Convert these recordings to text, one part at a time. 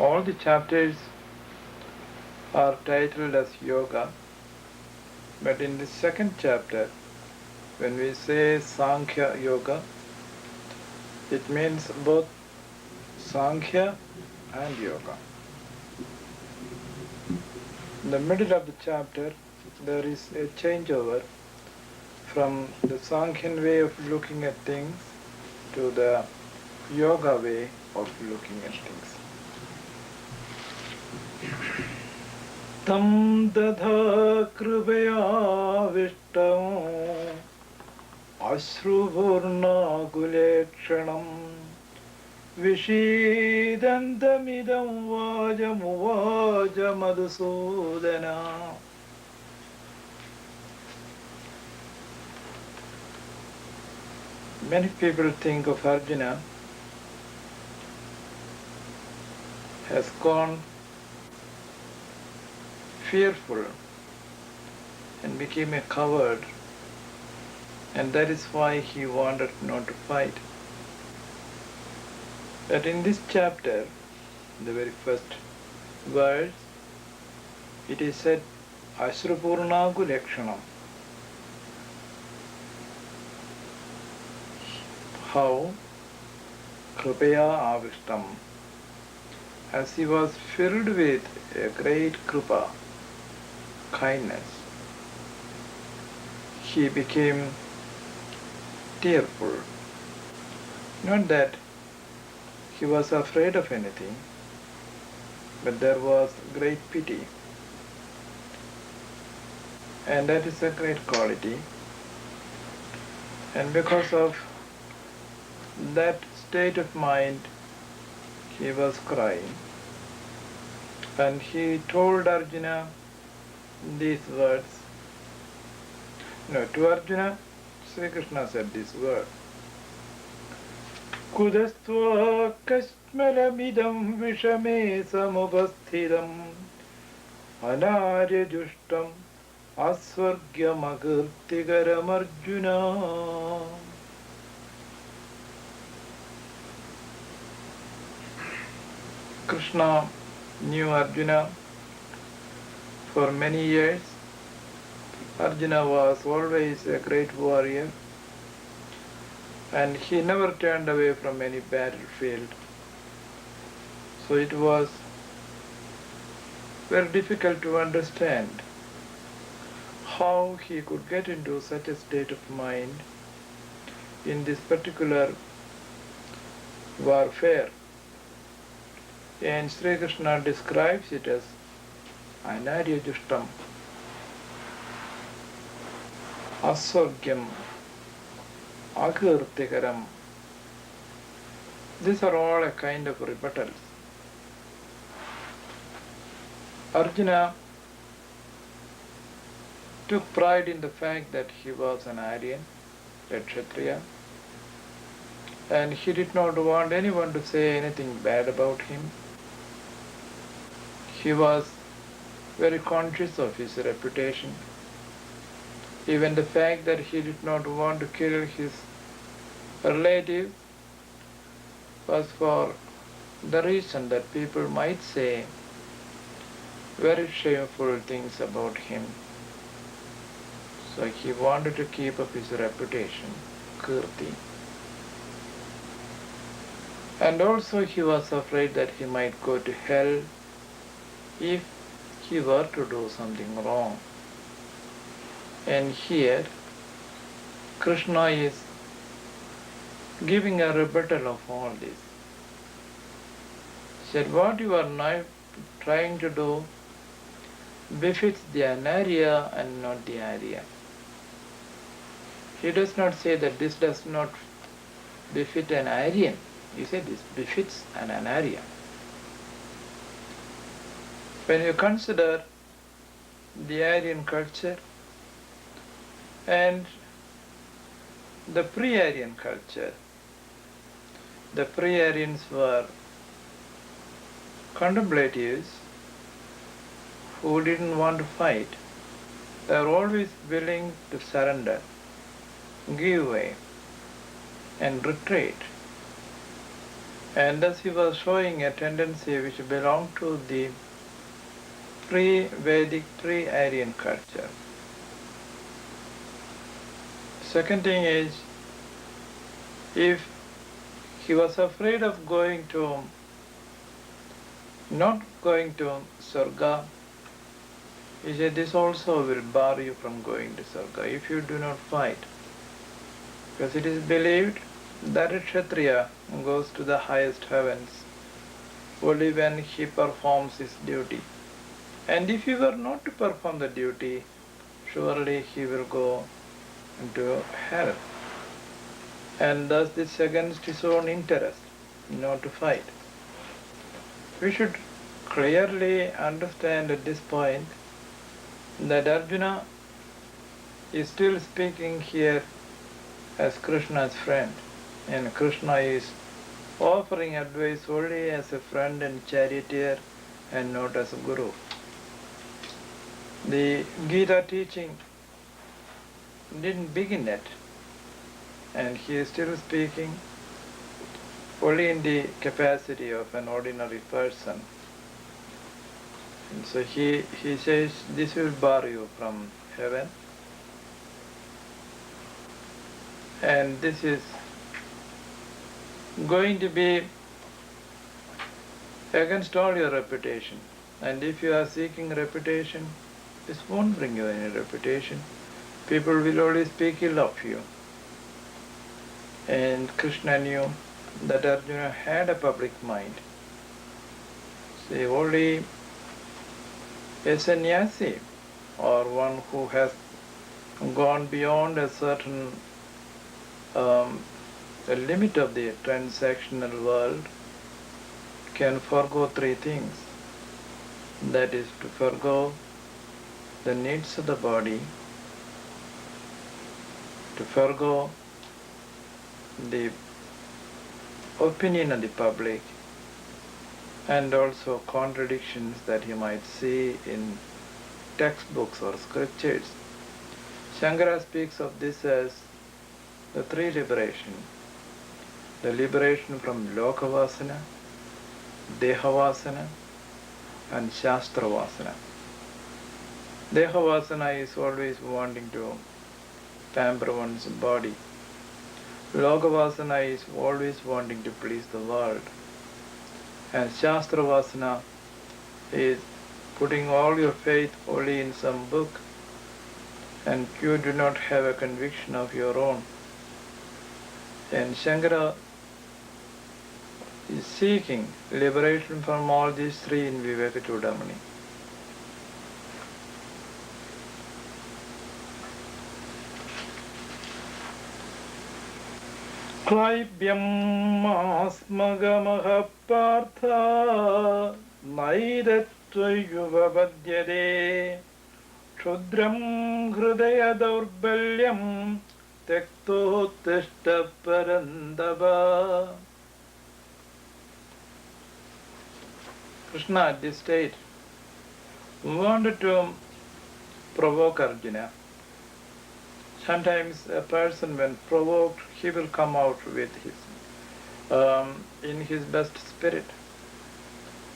All the chapters are titled as yoga, but in the second chapter, when we say Sankhya Yoga, it means both Sankhya and Yoga. In the middle of the chapter, there is a changeover from the Sankhyan way of looking at things to the Yoga way of looking at things. Tam dadha kripayavishtam ashrupurna kulekshanam Vishidantamidam vajamuvaja madhusudana. Many people think of Arjuna has gone fearful and became a coward, and that is why he wanted not to fight. But in this chapter, the very first verse, it is said, Ashrupurna Kulekshanam. How Kripaya Avishtam, as he was filled with a great Kripa, kindness, he became tearful. Not that he was afraid of anything, but there was great pity. And that is a great quality. And because of that state of mind, he was crying. And he told Arjuna these words. No, to Arjuna, Sri Krishna said this word. Kudastva kasmalamidam vishame samubhasthidam anaryajushtam asvargyamagirtigaram Arjuna. Krishna knew Arjuna for many years. Arjuna was always a great warrior, and he never turned away from any battlefield. So it was very difficult to understand how he could get into such a state of mind in this particular warfare. And Sri Krishna describes it as Ainarya-justam, Asvargyam, Akirtikaram. These are all a kind of rebuttals. Arjuna took pride in the fact that he was an Aryan, a Kshatriya, and he did not want anyone to say anything bad about him. He was very conscious of his reputation. Even the fact that he did not want to kill his relative was for the reason that people might say very shameful things about him. So he wanted to keep up his reputation, Kirti. And also he was afraid that he might go to hell if he were to do something wrong. And here Krishna is giving a rebuttal of all this. He said, what you are now trying to do befits the Anarya and not the Arya. He does not say that this does not befit an Aryan. He said this befits an Anarya. When you consider the Aryan culture and the pre-Aryan culture, the pre-Aryans were contemplatives who didn't want to fight. They were always willing to surrender, give way, and retreat. And thus he was showing a tendency which belonged to the pre-Vedic, pre-Aryan culture. Second thing is, if he was afraid of not going to Sarga, he said this also will bar you from going to Sarga if you do not fight. Because it is believed that a Kshatriya goes to the highest heavens only when he performs his duty. And if he were not to perform the duty, surely he will go into hell. And thus this is against his own interest, not to fight. We should clearly understand at this point that Arjuna is still speaking here as Krishna's friend, and Krishna is offering advice only as a friend and charioteer and not as a guru. The Gita teaching didn't begin yet, and he is still speaking only in the capacity of an ordinary person. And so he says, this will bar you from heaven, and this is going to be against all your reputation. And if you are seeking reputation, this won't bring you any reputation. People will only speak ill of you. And Krishna knew that Arjuna had a public mind. See, only a sannyasi or one who has gone beyond a certain the limit of the transactional world can forego three things. That is to forego the needs of the body, to forego the opinion of the public, and also contradictions that you might see in textbooks or scriptures. Shankara speaks of this as the three liberation. The liberation from Lokavasana, Dehavasana, and Shastravasana. Dehavasana is always wanting to pamper one's body. Lokavasana is always wanting to please the world. And Shastravasana is putting all your faith only in some book, and you do not have a conviction of your own. And Shankara is seeking liberation from all these three in Vivekachudamani. Klaibyam asmagamaha partha naidatvayuvapadyade Kshudram hridaya daurbalyam tektotishta parandava. Krishna at this stage wanted to provoke Arjuna. Sometimes a person, when provoked, he will come out with his in his best spirit.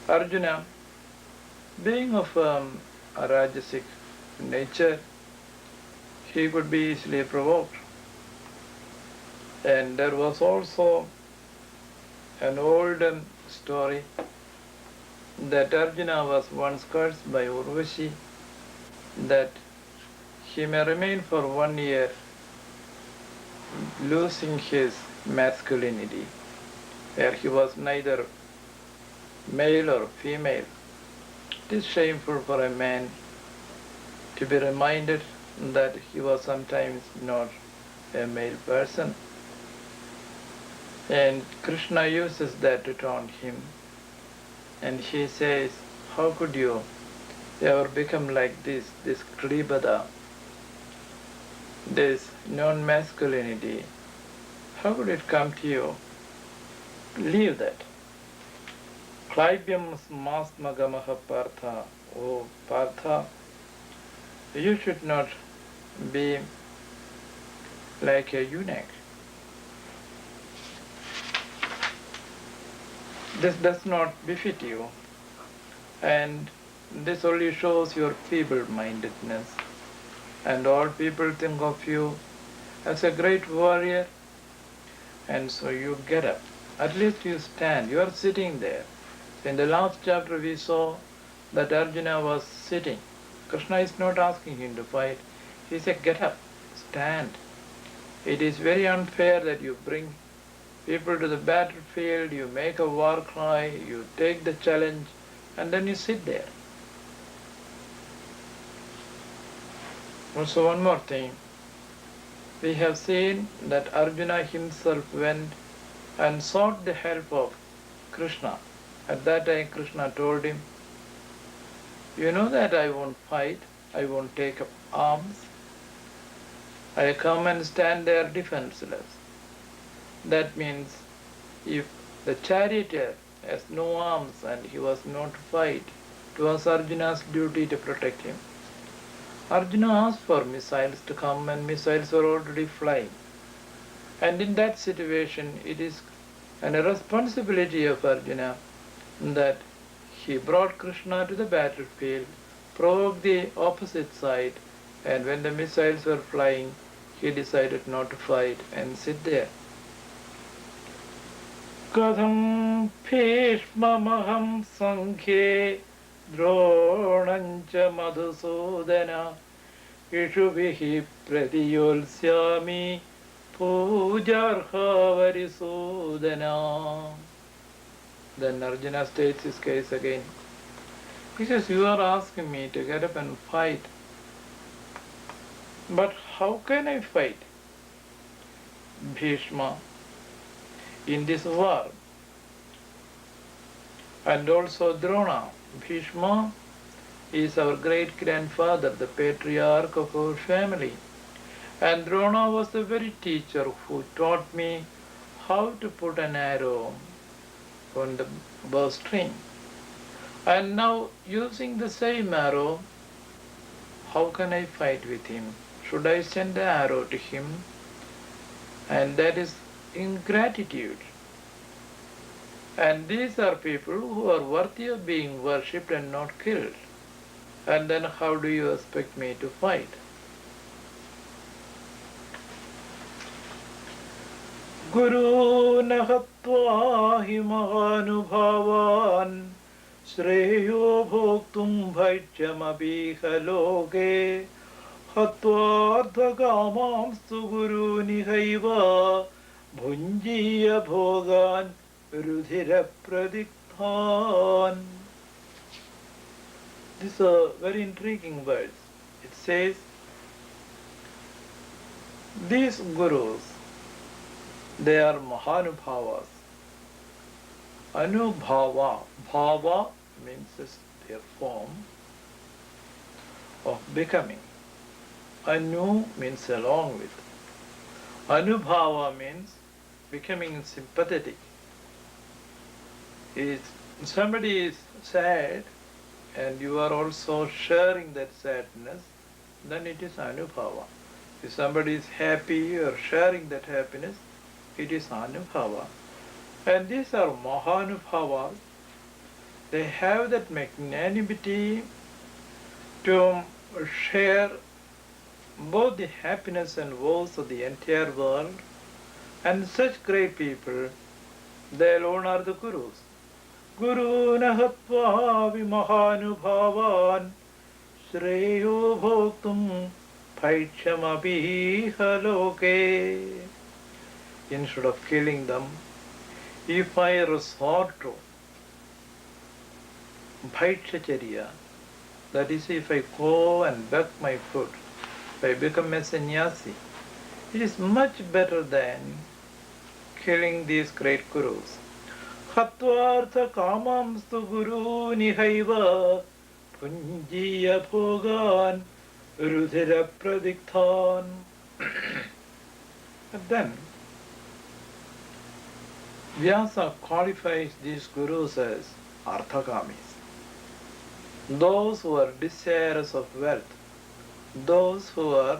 Arjuna, being of a rajasic nature, he could be easily provoked. And there was also an old story that Arjuna was once cursed by Urvashi that he may remain for 1 year losing his masculinity, where he was neither male or female. It is shameful for a man to be reminded that he was sometimes not a male person. And Krishna uses that to taunt him. And he says, how could you ever become like this klibada, this non-masculinity? How could it come to you? Leave that. Klaibyam smasmagamaha partha. Oh Partha, you should not be like a eunuch. This does not befit you, and this only shows your feeble-mindedness. And all people think of you as a great warrior, and so you get up. At least you stand. You are sitting there. In the last chapter we saw that Arjuna was sitting. Krishna is not asking him to fight. He said, get up, stand. It is very unfair that you bring people to the battlefield, you make a war cry, you take the challenge, and then you sit there. Also, one more thing. We have seen that Arjuna himself went and sought the help of Krishna. At that time, Krishna told him, you know that I won't fight, I won't take up arms. I come and stand there defenseless. That means if the charioteer has no arms and he was not to fight, it was Arjuna's duty to protect him. Arjuna asked for missiles to come, and missiles were already flying. And in that situation, it is a responsibility of Arjuna that he brought Krishna to the battlefield, provoked the opposite side, and when the missiles were flying, he decided not to fight and sit there. Katham bhishmamaham sankhye dronancha madhusudana ishubihi pratiyolsyami pujarha varisudana. Then Arjuna states his case again. He says, you are asking me to get up and fight. But how can I fight? Bhishma, in this war, and also Drona. Bhishma is our great-grandfather, the patriarch of our family. And Drona was the very teacher who taught me how to put an arrow on the bowstring. And now, using the same arrow, how can I fight with him? Should I send the arrow to him? And that is ingratitude. And these are people who are worthy of being worshipped and not killed. And then how do you expect me to fight? Guru nahatva hi mahanubhavan Shreyo bhoktum bhaichyamabiha loke Hattvardhakamamstu guru nihaiva Bhunjiya bhogan rudhira pradiktan. These are very intriguing words. It says, these gurus, they are Mahanubhavas. Anubhava. Bhava means their form of becoming. Anu means along with. Anubhava means becoming sympathetic. If somebody is sad and you are also sharing that sadness, then it is Anubhava. If somebody is happy, you are sharing that happiness, it is Anubhava. And these are Mahanubhavas. They have that magnanimity to share both the happiness and woes of the entire world. And such great people, they alone are the Gurus. Guru nahatva vimahanubhavan Shreyo bhoktum bhaichyamabiha loke. Instead of killing them, if I resort to bhaichacharya, that is, if I go and beg my food, if I become a sannyasi, it is much better than killing these great gurus. Hatvartha kamamstu guru nihaiva punjiya bhogan rudhira pradiktan. But then, Vyasa qualifies these gurus as arthakamis. Those who are desirous of wealth, those who are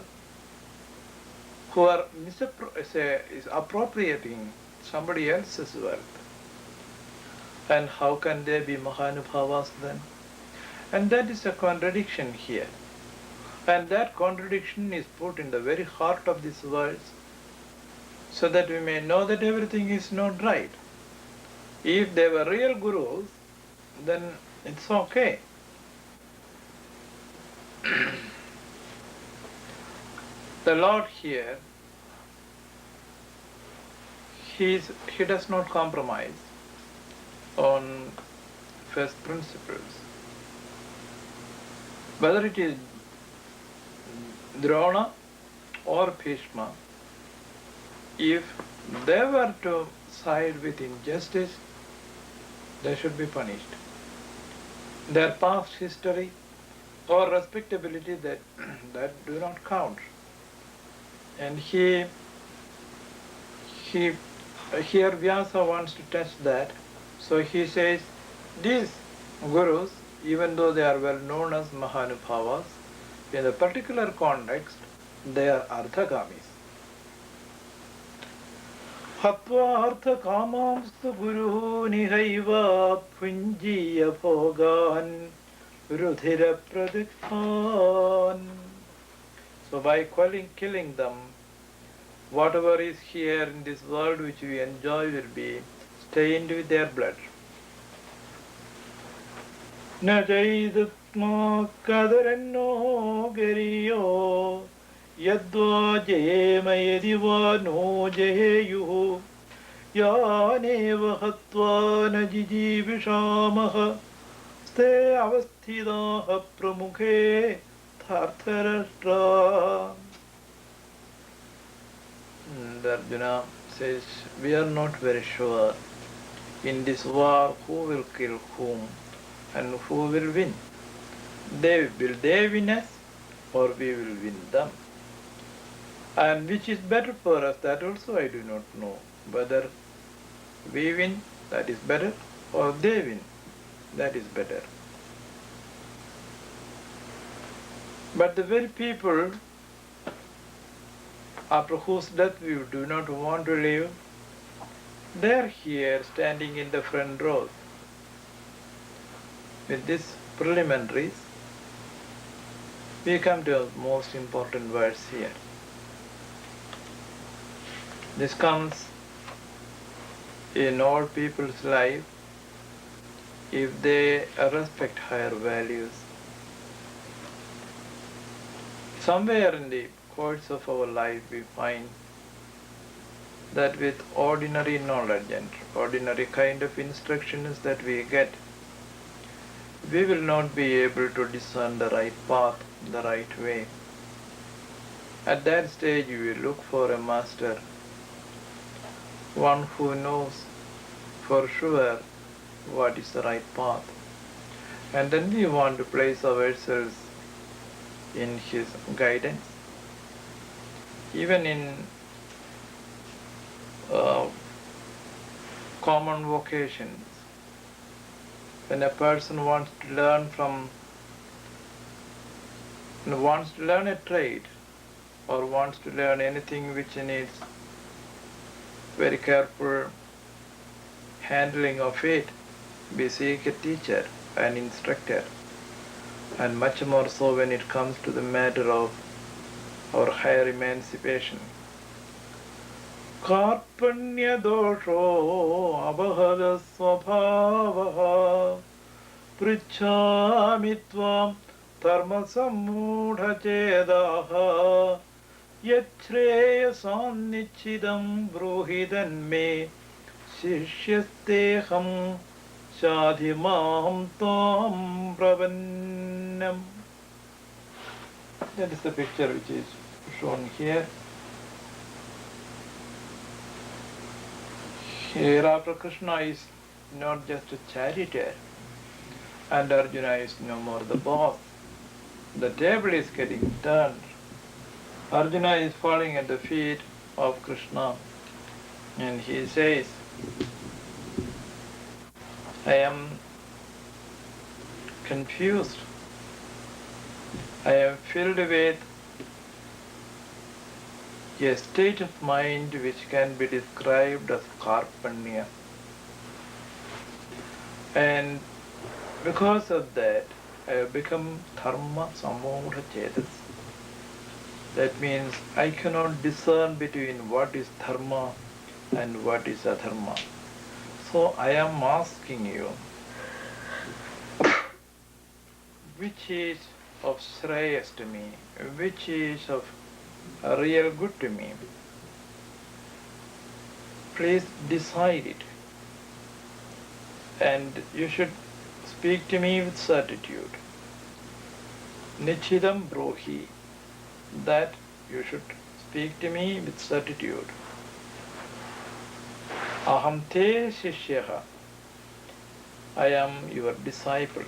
appropriating somebody else's wealth. And how can they be Mahanubhavas then? And that is a contradiction here. And that contradiction is put in the very heart of this verse, so that we may know that everything is not right. If they were real gurus, then it's okay. The Lord here, he does not compromise on first principles. Whether it is Drona or Bhishma, if they were to side with injustice, they should be punished. Their past history or respectability, that do not count. And here Vyasa wants to test that. So he says, these gurus, even though they are well known as Mahanubhavas, in a particular context, they are Ardhagamis. Hatva Artha Kamamstu Guru Nihaiva Punjiya Bhogan Rudhira Pradikhan. So by killing them, whatever is here in this world which we enjoy will be stained with their blood. Najaidatma kadaranno geriyo yadva jayema yadiva no jayeyuhu yaneva hatva najijivishamaha ste avasthidaha pramukhe thartharashtra. And Arjuna says, we are not very sure in this war who will kill whom and who will win. Will they win us or we will win them? And which is better for us, that also I do not know. Whether we win, that is better, or they win, that is better. But the very people after whose death we do not want to live, they are here standing in the front row. With these preliminaries, we come to the most important verse here. This comes in all people's life if they respect higher values. Somewhere in the course of our life we find that with ordinary knowledge and ordinary kind of instructions that we get, we will not be able to discern the right path, the right way. At that stage we will look for a master, one who knows for sure what is the right path. And then we want to place ourselves in his guidance. Even in common vocations, when a person wants to learn a trade or wants to learn anything which needs very careful handling of it, we seek a teacher, an instructor, and much more so when it comes to the matter of our higher emancipation. Karpanya dosho abhada svabhavaha prichhami tvam dharma sammudha chedaha yachreya sannichidam bruhidan me shishyasteham shadhimam tam pravannam. That is the picture which is shown here. Hereafter Krishna is not just a charioteer and Arjuna is no more the boss. The table is getting turned. Arjuna is falling at the feet of Krishna and he says, I am confused. I am filled with a state of mind which can be described as karpanya. And because of that, I have become dharma samudha chetas. That means I cannot discern between what is dharma and what is adharma. So I am asking you, which is of shreyas to me, which is of real good to me. Please decide it. And you should speak to me with certitude. Nichidam brohi, that you should speak to me with certitude. Aham te shishyaha, I am your disciple.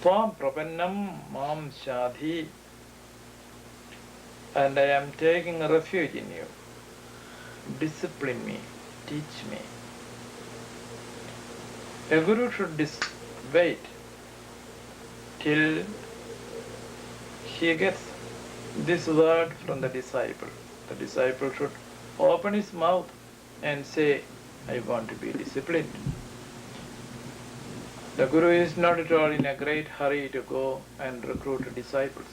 Tvam prapannam mam shadhi, and I am taking refuge in you. Discipline me, teach me. A guru should wait till he gets this word from the disciple. The disciple should open his mouth and say, I want to be disciplined. The guru is not at all in a great hurry to go and recruit disciples.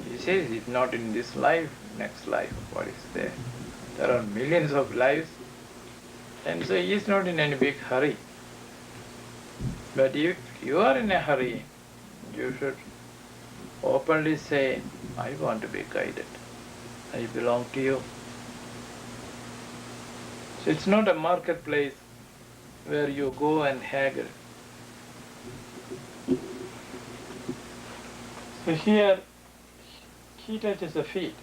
He says, if not in this life, next life, what is there? There are millions of lives, and so he is not in any big hurry. But if you are in a hurry, you should openly say, I want to be guided. I belong to you. So it's not a marketplace where you go and haggle. So here, he touches the feet,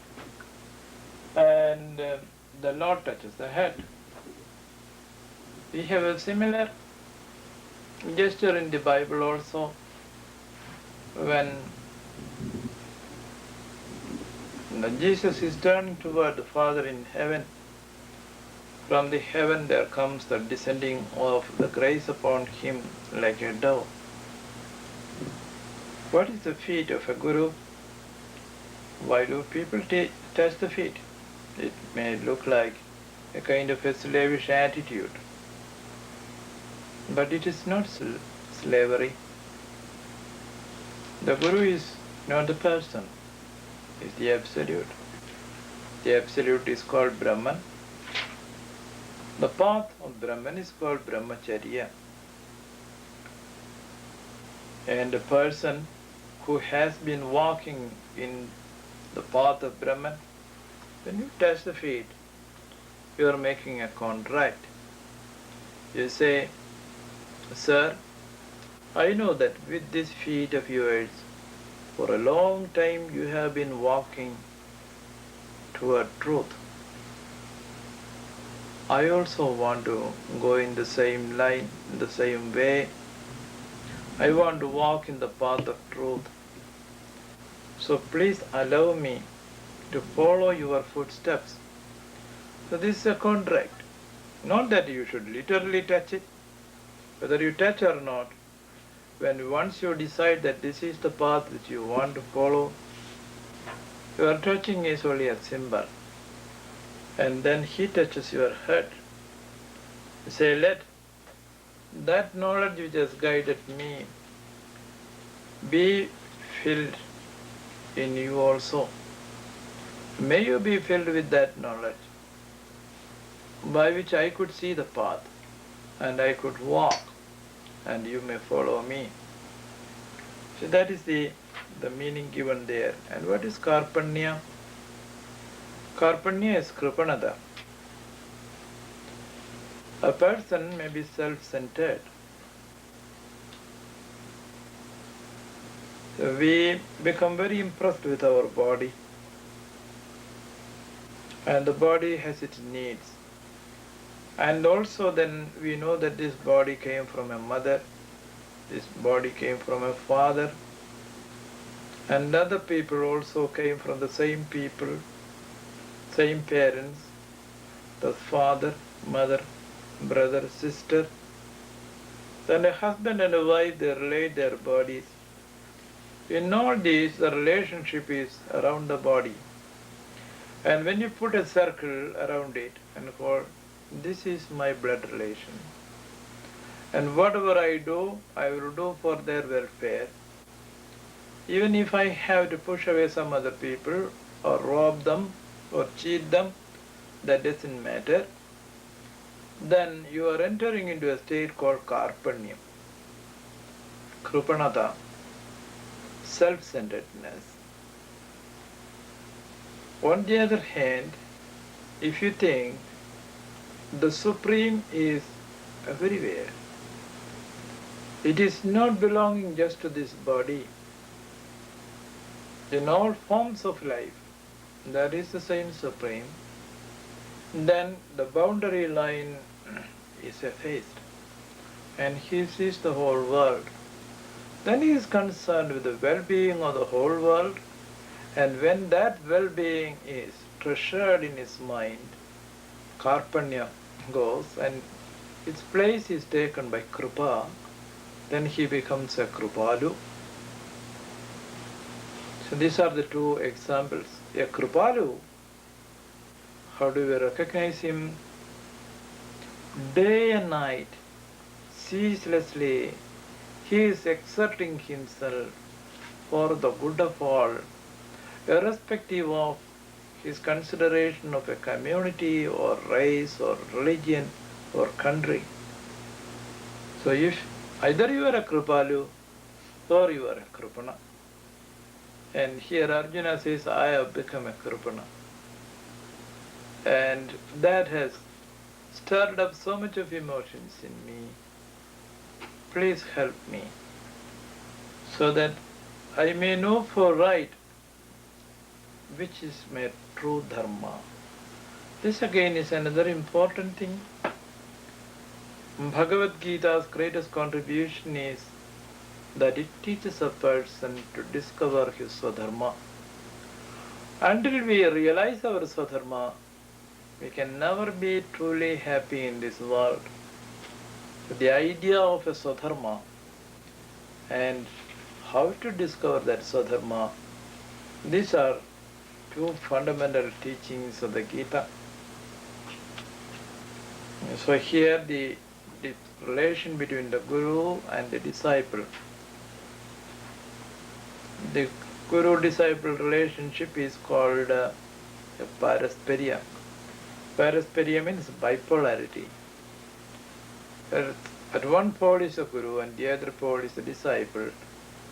and the Lord touches the head. We have a similar gesture in the Bible also, when Jesus is turning toward the Father in heaven. From the heaven there comes the descending of the grace upon him like a dove. What is the feet of a guru? Why do people touch the feet? It may look like a kind of a slavish attitude, but it is not slavery. The guru is not the person, is the absolute. The absolute is called Brahman. The path of Brahman is called Brahmacharya. And a person who has been walking in the path of Brahman, when you touch the feet, you are making a contract. You say, Sir, I know that with these feet of yours, for a long time you have been walking toward truth. I also want to go in the same line, in the same way. I want to walk in the path of truth. So please allow me to follow your footsteps. So this is a contract. Not that you should literally touch it, whether you touch or not. When once you decide that this is the path which you want to follow, your touching is only a symbol. And then he touches your head. You say, let that knowledge which has guided me be filled in you also. May you be filled with that knowledge, by which I could see the path, and I could walk, and you may follow me. So that is the meaning given there. And what is Karpanya? Karpanya is Kripanada. A person may be self-centered. We become very impressed with our body, and the body has its needs. And also then we know that this body came from a mother, this body came from a father, and other people also came from the same people, same parents, the father, mother, brother, sister. Then a husband and a wife, they relate their bodies. In all these, the relationship is around the body. And when you put a circle around it and call This is my blood relation. And whatever I do, I will do for their welfare. Even if I have to push away some other people, or rob them, or cheat them, that doesn't matter. Then you are entering into a state called karpanyam, krupanata, self-centeredness. On the other hand, if you think the Supreme is everywhere, it is not belonging just to this body. In all forms of life, that is the same Supreme. Then the boundary line is effaced, and he sees the whole world. Then he is concerned with the well-being of the whole world, and when that well-being is treasured in his mind, Karpanya goes, and its place is taken by Krupa, then he becomes a Krupalu. So these are the two examples. A Krupalu, how do we recognize him? Day and night, ceaselessly, he is exerting himself for the good of all, irrespective of his consideration of a community or race or religion or country. So if either you are a Kripalu or you are a Kripana. And here Arjuna says, I have become a Kripana. And that has stirred up so much of emotions in me. Please help me, so that I may know for right which is my true dharma. This again is another important thing. Bhagavad Gita's greatest contribution is that it teaches a person to discover his Swadharma. Until we realize our Swadharma, we can never be truly happy in this world. So the idea of a Swadharma and how to discover that Swadharma, these are two fundamental teachings of the Gita. So here the relation between the Guru and the disciple. The Guru-disciple relationship is called a parasparya. Parasparya means bipolarity. At one pole is a Guru and the other pole is a disciple,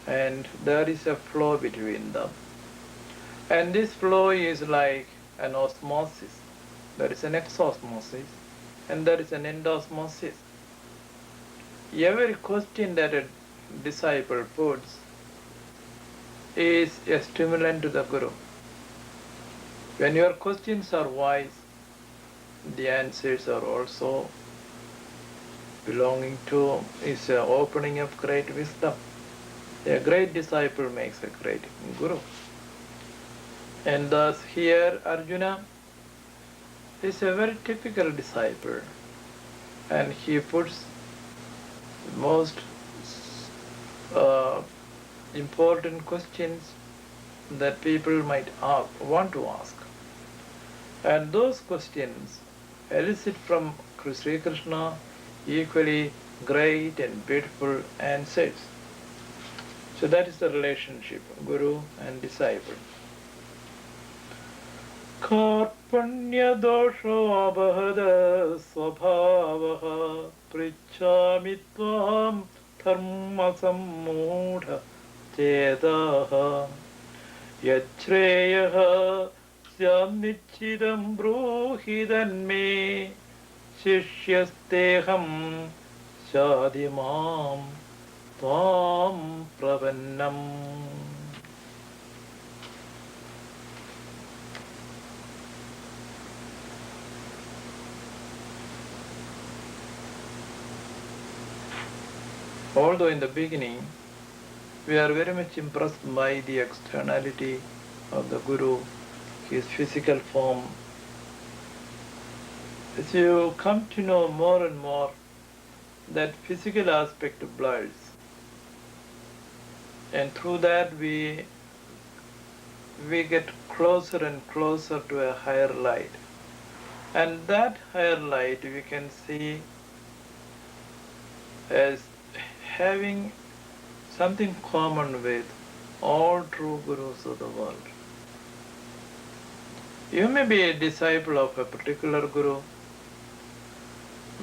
and there is a flow between them. And this flow is like an osmosis. There is an exosmosis and there is an endosmosis. Every question that a disciple puts is a stimulant to the Guru. When your questions are wise, the answers are also belonging to, is an opening of great wisdom. A great disciple makes a great Guru. And thus here Arjuna is a very typical disciple, and he puts most important questions that people might want to ask. And those questions elicit from Sri Krishna equally great and beautiful answers. So that is the relationship, Guru and disciple. Karpanya dosho abhada svabhavaha prichami tvam dharma sammudha chedaha yachreyaha syam nichidam bruhidan me shishyasteham shadimam tvam pravannam. Although in the beginning we are very much impressed by the externality of the Guru, his physical form, as you come to know more and more, that physical aspect blurs, and through that we get closer and closer to a higher light. And that higher light we can see as having something common with all true gurus of the world. You may be a disciple of a particular guru,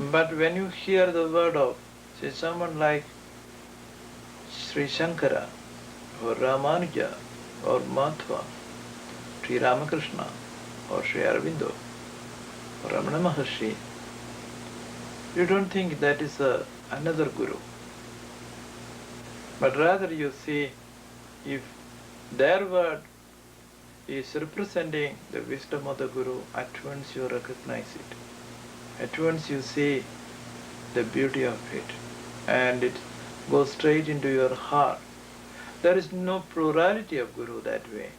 but when you hear the word of, say, someone like Sri Shankara, or Ramanuja, or Madhva, Sri Ramakrishna, or Sri Aurobindo, or Ramana Maharshi, you don't think that is another guru. But rather you see, if their word is representing the wisdom of the guru, at once you recognize it. At once you see the beauty of it, and it goes straight into your heart. There is no plurality of guru that way.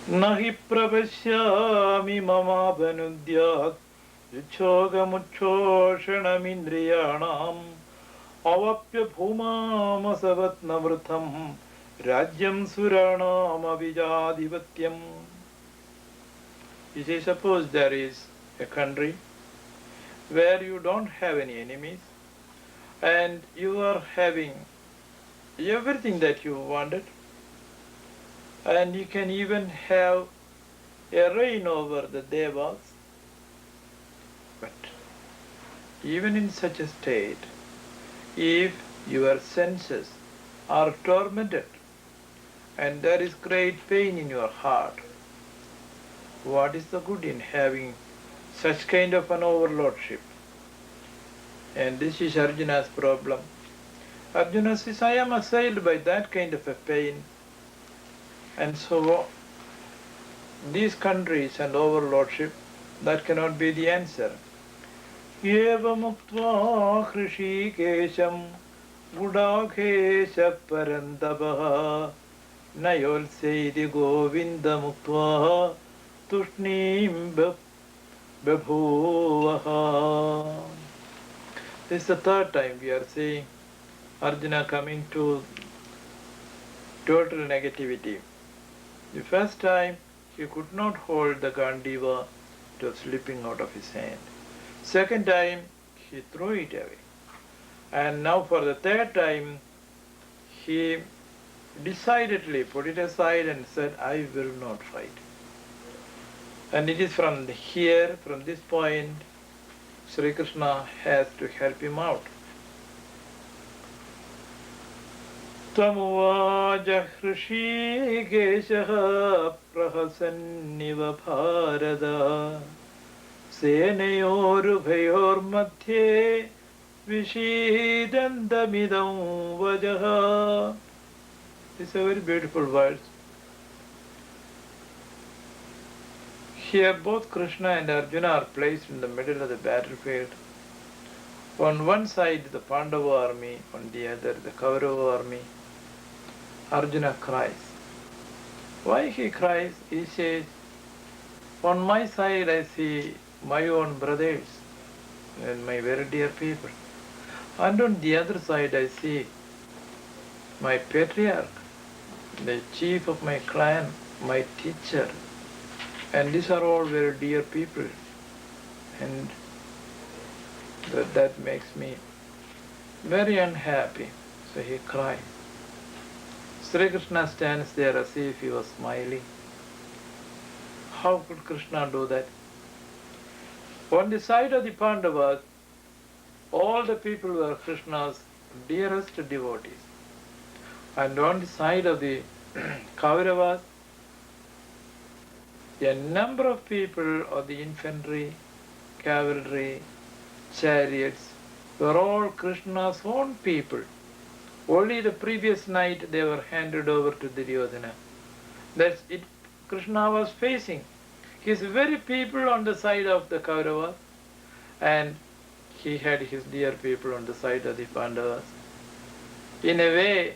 Nahi pravashyami mama vanudyat yuchogamutchoshanamindriyanam avapya bhumam asavatnavrutham rajyam suranam avijadivatyam. You see, suppose there is a country where you don't have any enemies and you are having everything that you wanted, and you can even have a reign over the devas. But even in such a state, if your senses are tormented and there is great pain in your heart, what is the good in having such kind of an overlordship? And this is Arjuna's problem. Arjuna says, I am assailed by that kind of a pain. And so these countries and overlordship, that cannot be the answer. Eva muktva Hrishikesham Gudakhesha Parandabaha Nayol Seidi Govinda muktva Tushnim Babhuvaha. This is the third time we are seeing Arjuna coming to total negativity. The first time he could not hold the Gandiva, it was slipping out of his hand. Second time he threw it away. And now for the third time he decidedly put it aside and said, I will not fight. And it is from here, from this point, Sri Krishna has to help him out. Tamuvaja Hrishikeshaha prahasanniva bharata senayor bhayor madhye vishidandamidam vajaha. This is a very beautiful verse. Here both Krishna and Arjuna are placed in the middle of the battlefield. On one side the Pandava army, on the other the Kaurava army. Arjuna cries. Why he cries? He says, on my side I see my own brothers and my very dear people. And on the other side I see my patriarch, the chief of my clan, my teacher. And these are all very dear people. And that makes me very unhappy. So he cries. Sri Krishna stands there as if he was smiling. How could Krishna do that? On the side of the Pandavas, all the people were Krishna's dearest devotees. And on the side of the Kauravas, a number of people of the infantry, cavalry, chariots were all Krishna's own people. Only the previous night they were handed over to Duryodhana. That's it. Krishna was facing his very people on the side of the Kauravas, and he had his dear people on the side of the Pandavas. In a way,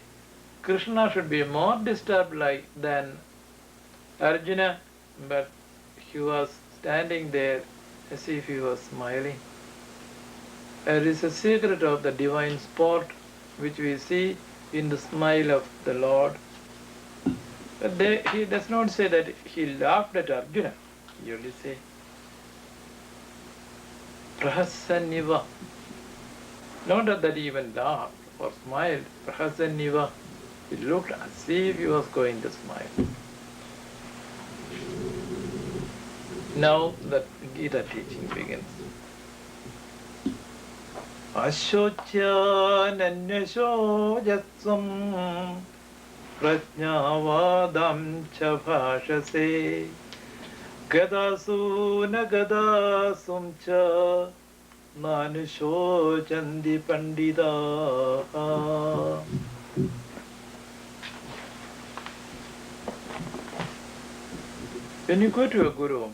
Krishna should be more disturbed than Arjuna, but he was standing there as if he was smiling. There is a secret of the divine sport which we see in the smile of the Lord. But he does not say that he laughed at Arjuna. He only say, Prahasaniva. Not that he even laughed or smiled. Prahasaniva. He looked as if he was going to smile. Now the Gita teaching begins. Ashocyananyashojatsam prajnavadam cha bhashase gadasu na gadasum cha manushochandi pandita. When you go to a guru,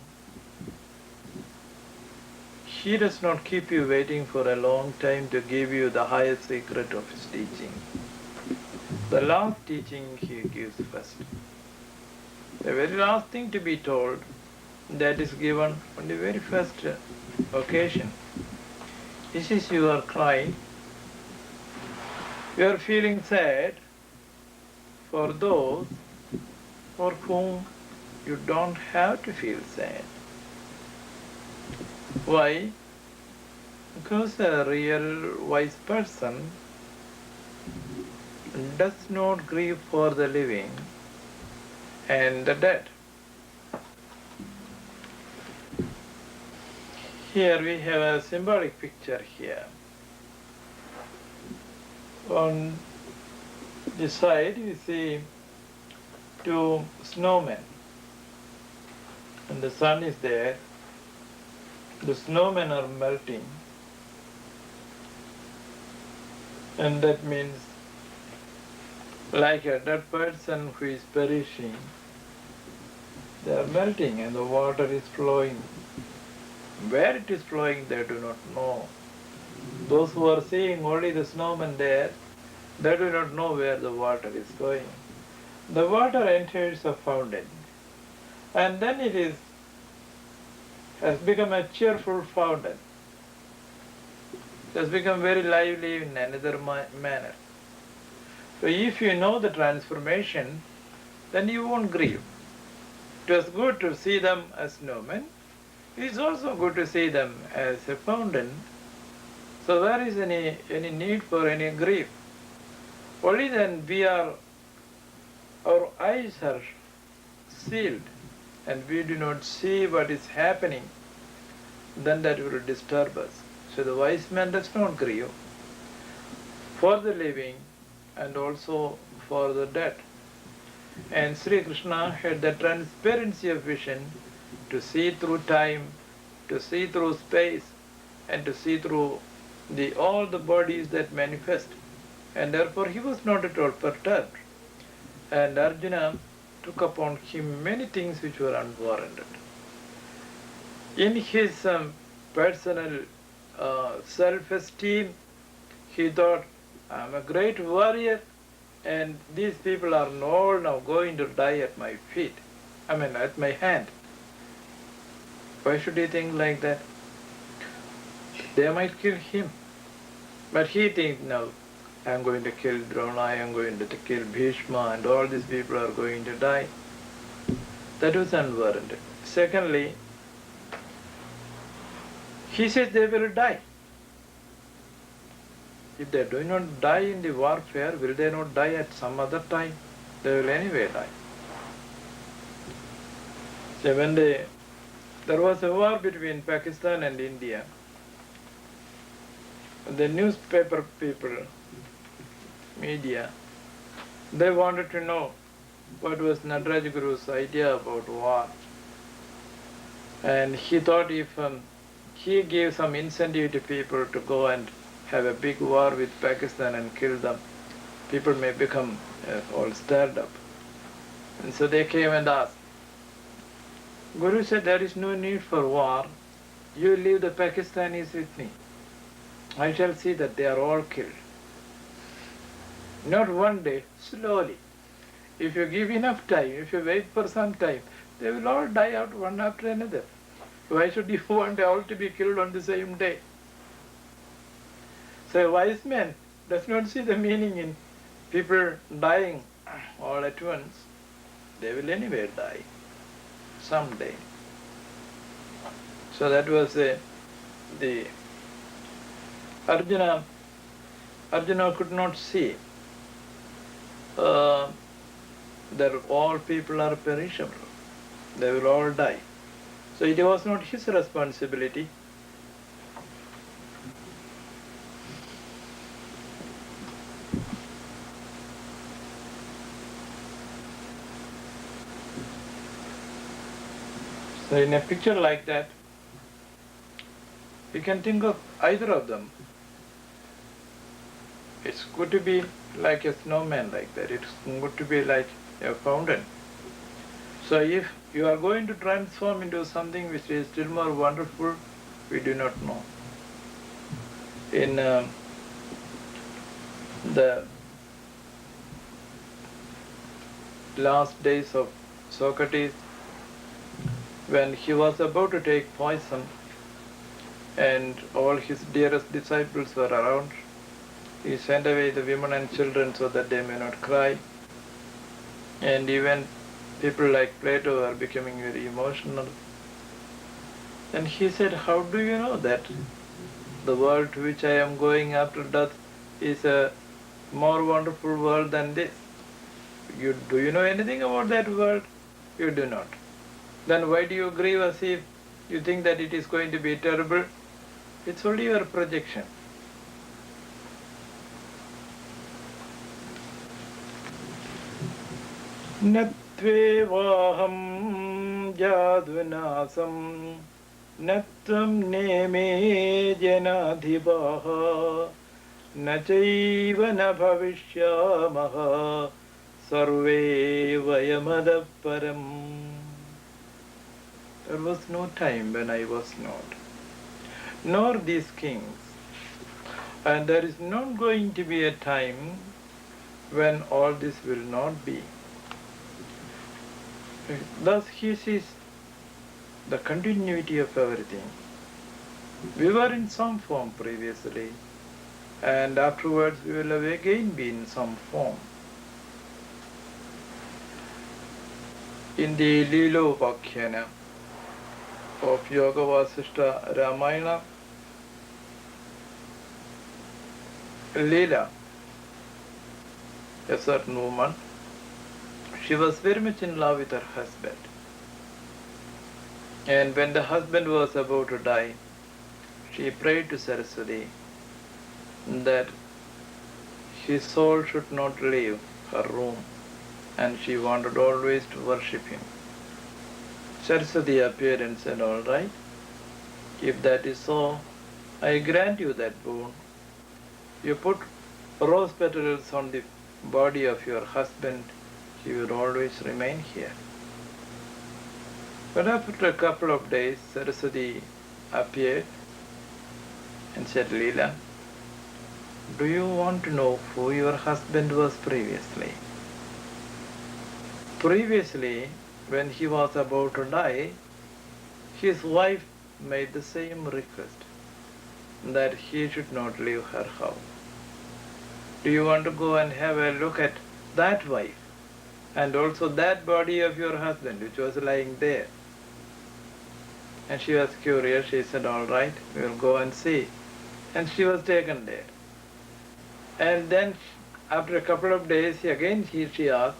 he does not keep you waiting for a long time to give you the highest secret of his teaching. The last teaching he gives first. The very last thing to be told, that is given on the very first occasion. He says you are crying, you are feeling sad for those for whom you don't have to feel sad. Why? Because a real wise person does not grieve for the living and the dead. Here we have a symbolic picture here. On the side we see two snowmen, and the sun is there. The snowmen are melting, and that means like a dead person who is perishing. They are melting and the water is flowing. Where it is flowing they do not know. Those who are seeing only the snowmen there, they do not know where the water is going. The water enters a fountain, and then it has become a cheerful fountain. It has become very lively in another manner. So if you know the transformation, then you won't grieve. It was good to see them as snowmen. It is also good to see them as a fountain. So where is any need for any grief? Only then our eyes are sealed and we do not see what is happening, then that will disturb us. So the wise man does not grieve for the living and also for the dead. And Sri Krishna had the transparency of vision to see through time, to see through space, and to see through all the bodies that manifest. And therefore he was not at all perturbed. And Arjuna took upon him many things which were unwarranted. In his personal self-esteem, he thought, I am a great warrior and these people are all now going to die at my feet, at my hand. Why should he think like that? They might kill him. But he thinks, no, I am going to kill Drona, I am going to kill Bhishma, and all these people are going to die. That was unwarranted. Secondly, he says they will die. If they do not die in the warfare, will they not die at some other time? They will anyway die. So when there was a war between Pakistan and India, the newspaper people, media, they wanted to know what was Nataraj Guru's idea about war. And he thought if he gave some incentive to people to go and have a big war with Pakistan and kill them, people may become all stirred up. And so they came and asked. Guru said, there is no need for war. You leave the Pakistanis with me. I shall see that they are all killed. Not one day, slowly. If you give enough time, if you wait for some time, they will all die out one after another. Why should you want all to be killed on the same day? So a wise man does not see the meaning in people dying all at once. They will anyway die someday. So that was the Arjuna. Arjuna could not see that all people are perishable. They will all die. So it was not his responsibility. So in a picture like that, you can think of either of them. It's good to be like a snowman like that. It's good to be like a fountain. So if you are going to transform into something which is still more wonderful, we do not know. In the last days of Socrates, when he was about to take poison and all his dearest disciples were around, he sent away the women and children so that they may not cry. And even people like Plato are becoming very emotional. And he said, how do you know that the world to which I am going after death is a more wonderful world than this? Do you know anything about that world? You do not. Then why do you grieve as if you think that it is going to be terrible? It's only your projection. Natvevaham jadvinasam natvam neme janadhibaha nachaiva na bhavishyamaha sarve vayamadaparam. There was no time when I was not, nor these kings. And there is not going to be a time when all this will not be. Thus he sees the continuity of everything. We were in some form previously, and afterwards we will again be in some form. In the Lilopakhana of Yoga Vasishta Ramayana, Leela, a certain woman, she was very much in love with her husband. And when the husband was about to die, she prayed to Saraswati that his soul should not leave her room, and she wanted always to worship him. Saraswati appeared and said, all right, if that is so, I grant you that boon. You put rose petals on the body of your husband, he will always remain here. But after a couple of days, Saraswati appeared and said, Leela, do you want to know who your husband was previously? Previously, when he was about to die, his wife made the same request, that he should not leave her house. Do you want to go and have a look at that wife and also that body of your husband which was lying there? And she was curious. She said, all right, we will go and see. And she was taken there. And then after a couple of days, she asked,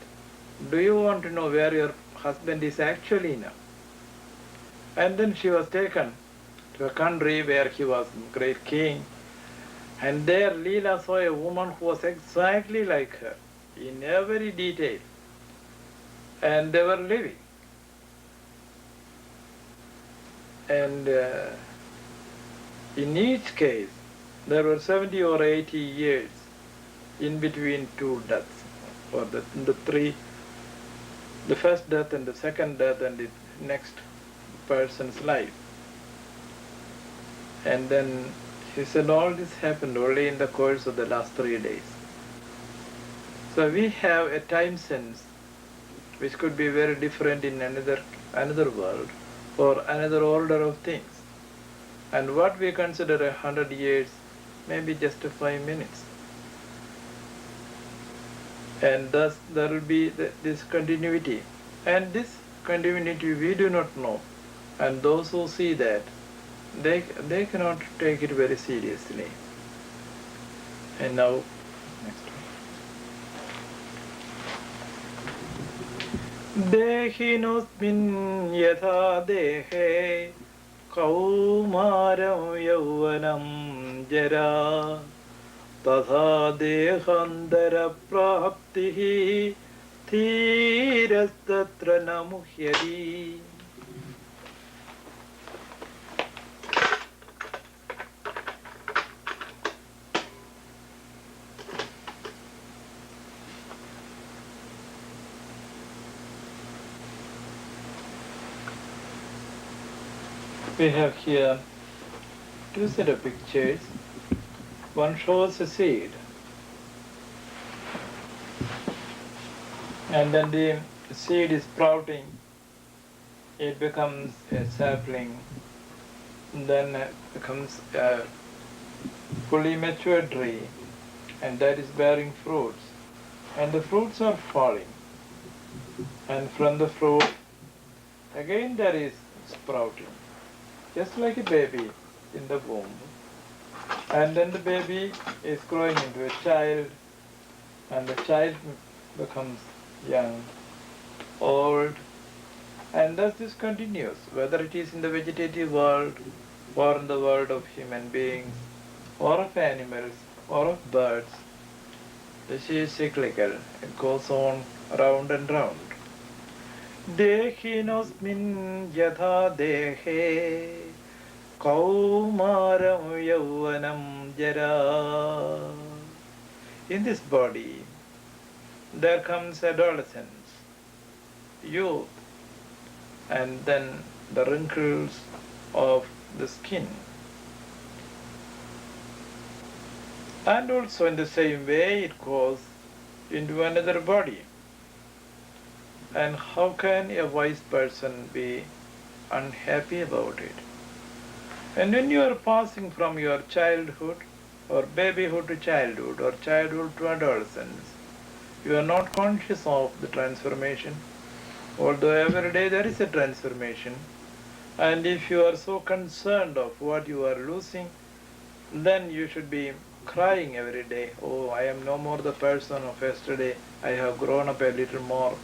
do you want to know where your husband is actually now? And then she was taken to a country where he was a great king. And there Leela saw a woman who was exactly like her, in every detail. And they were living. And in each case, there were 70 or 80 years in between two deaths, or the first death and the second death and the next person's life. And then he said all this happened only in the course of the last 3 days. So we have a time sense which could be very different in another world or another order of things. And what we consider 100 years may be just 5 minutes. And thus there will be this continuity. And this continuity we do not know. And those who see that, they cannot take it very seriously. And now, next one. Dehinosmin yatha dehe kaumaram yauvanam jara तथा देहांतर प्राप्तिः धीरस्तत्र न मुह्यति. We have here two set of pictures. One shows a seed, and then the seed is sprouting, it becomes a sapling, then it becomes a fully mature tree, and that is bearing fruits, and the fruits are falling, and from the fruit again there is sprouting, just like a baby in the womb. And then the baby is growing into a child, and the child becomes young, old, and thus this continues, whether it is in the vegetative world, or in the world of human beings, or of animals, or of birds. This is cyclical, it goes on round and round. Dehinosmin yatha dehe kaumaram yauvanam jara. In this body, there comes adolescence, youth, and then the wrinkles of the skin. And also in the same way it goes into another body. And how can a wise person be unhappy about it? And when you are passing from your childhood or babyhood to childhood or childhood to adolescence, you are not conscious of the transformation, although every day there is a transformation. And if you are so concerned of what you are losing, then you should be crying every day, oh, I am no more the person of yesterday, I have grown up a little more,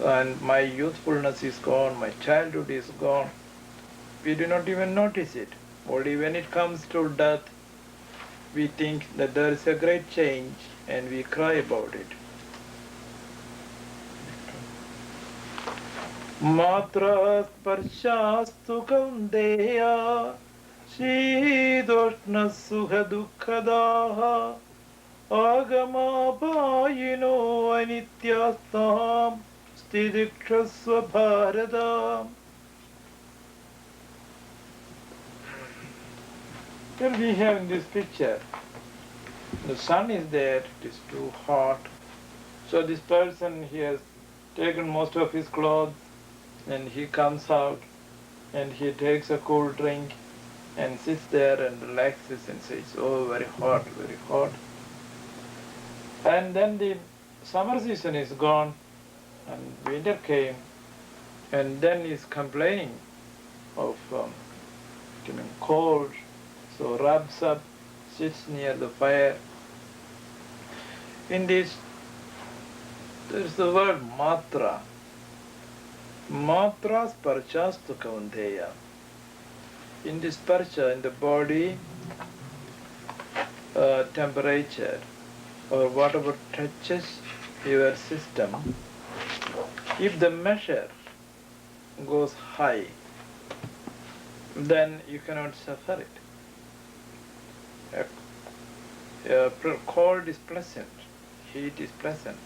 and my youthfulness is gone, my childhood is gone. We do not even notice it. Only when it comes to death, we think that there is a great change and we cry about it. Matra sparshastu kaundeya Shīdoshna sukha dukkadaha Agama bhayino anityastam Stidikshasva bharadam. Here we have in this picture, the sun is there, it is too hot. So this person, he has taken most of his clothes and he comes out and he takes a cool drink and sits there and relaxes and says, oh, very hot, very hot. And then the summer season is gone and winter came, and then he's complaining of getting cold, so rubs up, sits near the fire. In this, there is the word matra. Matra sparchastu kaunteya. In this sparcha, in the body, temperature, or whatever touches your system, if the measure goes high, then you cannot suffer it. Cold is pleasant, heat is pleasant,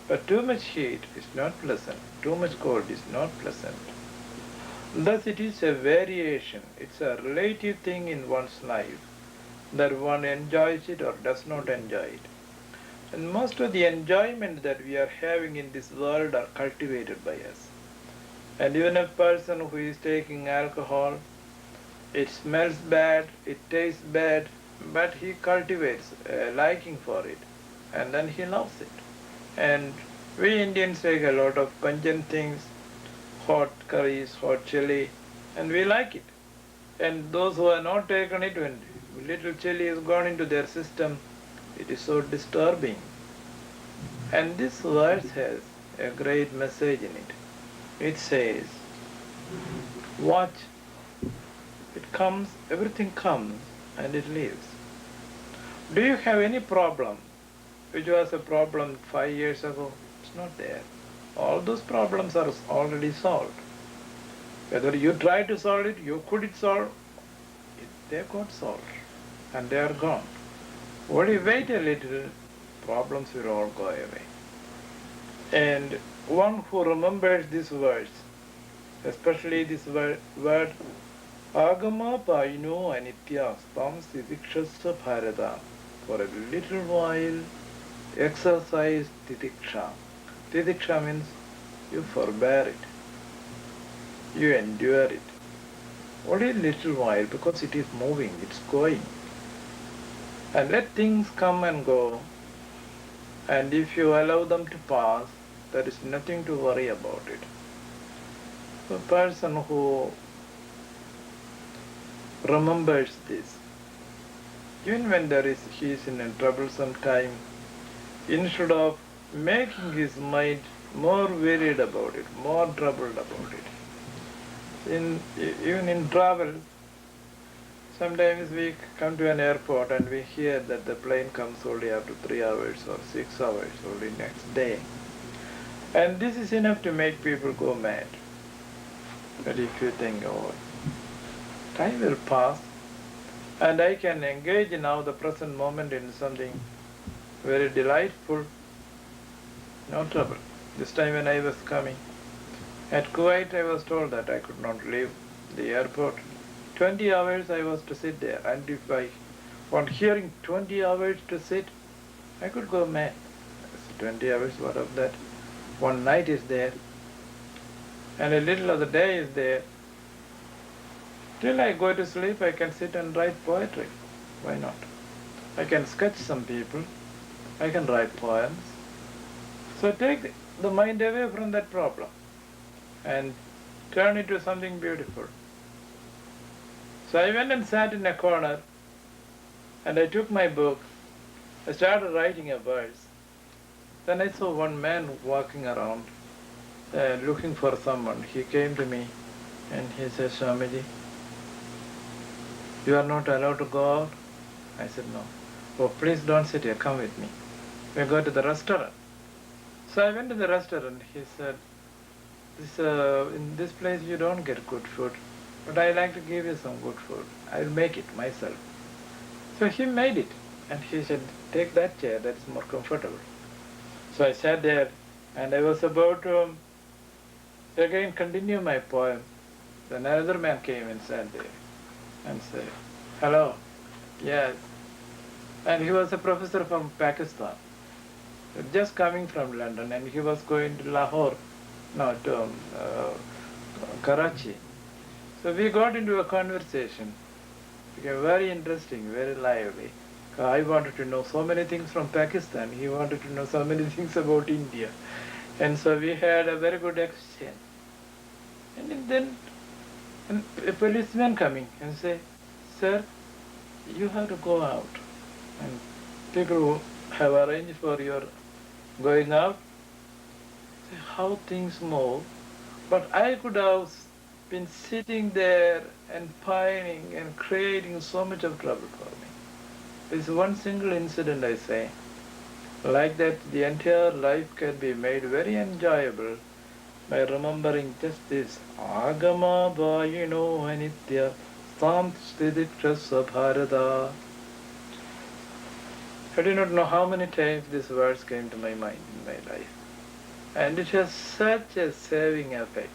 but too much heat is not pleasant, too much cold is not pleasant. Thus it is a variation, it's a relative thing in one's life, that one enjoys it or does not enjoy it. And most of the enjoyment that we are having in this world are cultivated by us. And even a person who is taking alcohol, it smells bad, it tastes bad, but he cultivates a liking for it, and then he loves it. And We Indians take a lot of pungent things, hot curries, hot chili, and we like it. And those who have not taken it, when little chili is gone into their system, it is so disturbing. And this verse has a great message in it. It says, watch, it comes, everything comes and it leaves. Do you have any problem which was a problem 5 years ago? It's not there. All those problems are already solved. Whether you try to solve it, you couldn't solve it, they got solved and they are gone. Only wait a little, problems will all go away. And one who remembers this verse, especially this word Agama Paino Anitya Stam Titikshasya Bharata, for a little while exercise Titiksha. Titiksha means you forbear it, you endure it. Only a little while, because it is moving, it's going. And let things come and go. And if you allow them to pass, there is nothing to worry about it. The person who remembers this, even when he is in a troublesome time, instead of making his mind more worried about it, more troubled about it. Even in travel, sometimes we come to an airport and we hear that the plane comes only after 3 hours or 6 hours, only next day. And this is enough to make people go mad. But if you think, oh, time will pass and I can engage now the present moment in something very delightful, no trouble. This time when I was coming, at Kuwait I was told that I could not leave the airport. 20 hours I was to sit there, and if on hearing 20 hours to sit, I could go mad. 20 hours, what of that? One night is there, and a little of the day is there. Till I go to sleep, I can sit and write poetry. Why not? I can sketch some people. I can write poems. So take the mind away from that problem and turn it to something beautiful. So I went and sat in a corner and I took my book. I started writing a verse. Then I saw one man walking around looking for someone. He came to me and he said, Swamiji, you are not allowed to go out? I said, no. Oh, please don't sit here, come with me. We go to the restaurant. So I went to the restaurant. He said, in this place you don't get good food, but I like to give you some good food. I'll make it myself. So he made it, and he said, take that chair, that's more comfortable. So I sat there, and I was about to again continue my poem. Then another man came and sat there and said, hello, yes. And he was a professor from Pakistan, just coming from London, and he was going to Lahore, to Karachi. So we got into a conversation. It became very interesting, very lively. I wanted to know so many things from Pakistan. He wanted to know so many things about India. And so we had a very good exchange. And then a policeman coming and say, sir, you have to go out. And people who have arranged for your going out, say how things move. But I could have been sitting there and pining and creating so much of trouble for me. This one single incident I say. Like that, the entire life can be made very enjoyable by remembering just this. Agama Bhayino Anitya Stam Stidikshasya Bharata. I do not know how many times this verse came to my mind in my life. And it has such a saving effect.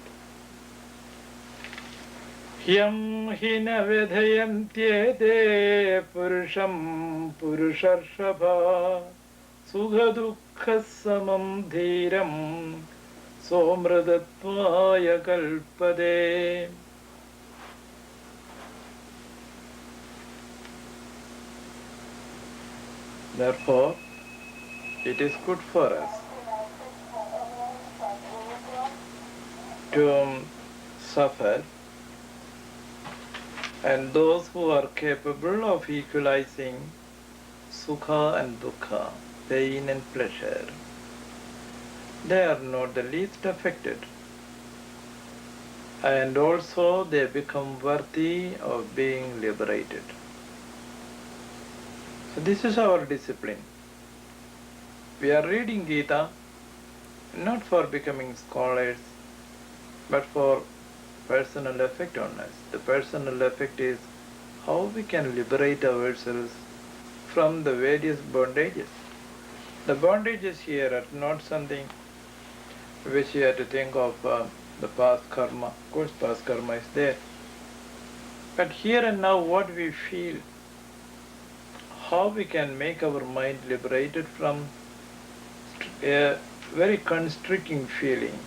Yam hina vedhayantyete purusham purusharshapha sugha dukkha samam dhiram somradatvaya kalpade. Therefore, it is good for us to suffer, and those who are capable of equalizing sukha and dukkha, pain and pleasure, they are not the least affected. And also they become worthy of being liberated. So this is our discipline. We are reading Gita not for becoming scholars, but for personal effect on us. The personal effect is how we can liberate ourselves from the various bondages. The bondages here are not something which you have to think of the past karma. Of course, past karma is there. But here and now, what we feel, how we can make our mind liberated from a very constricting feeling,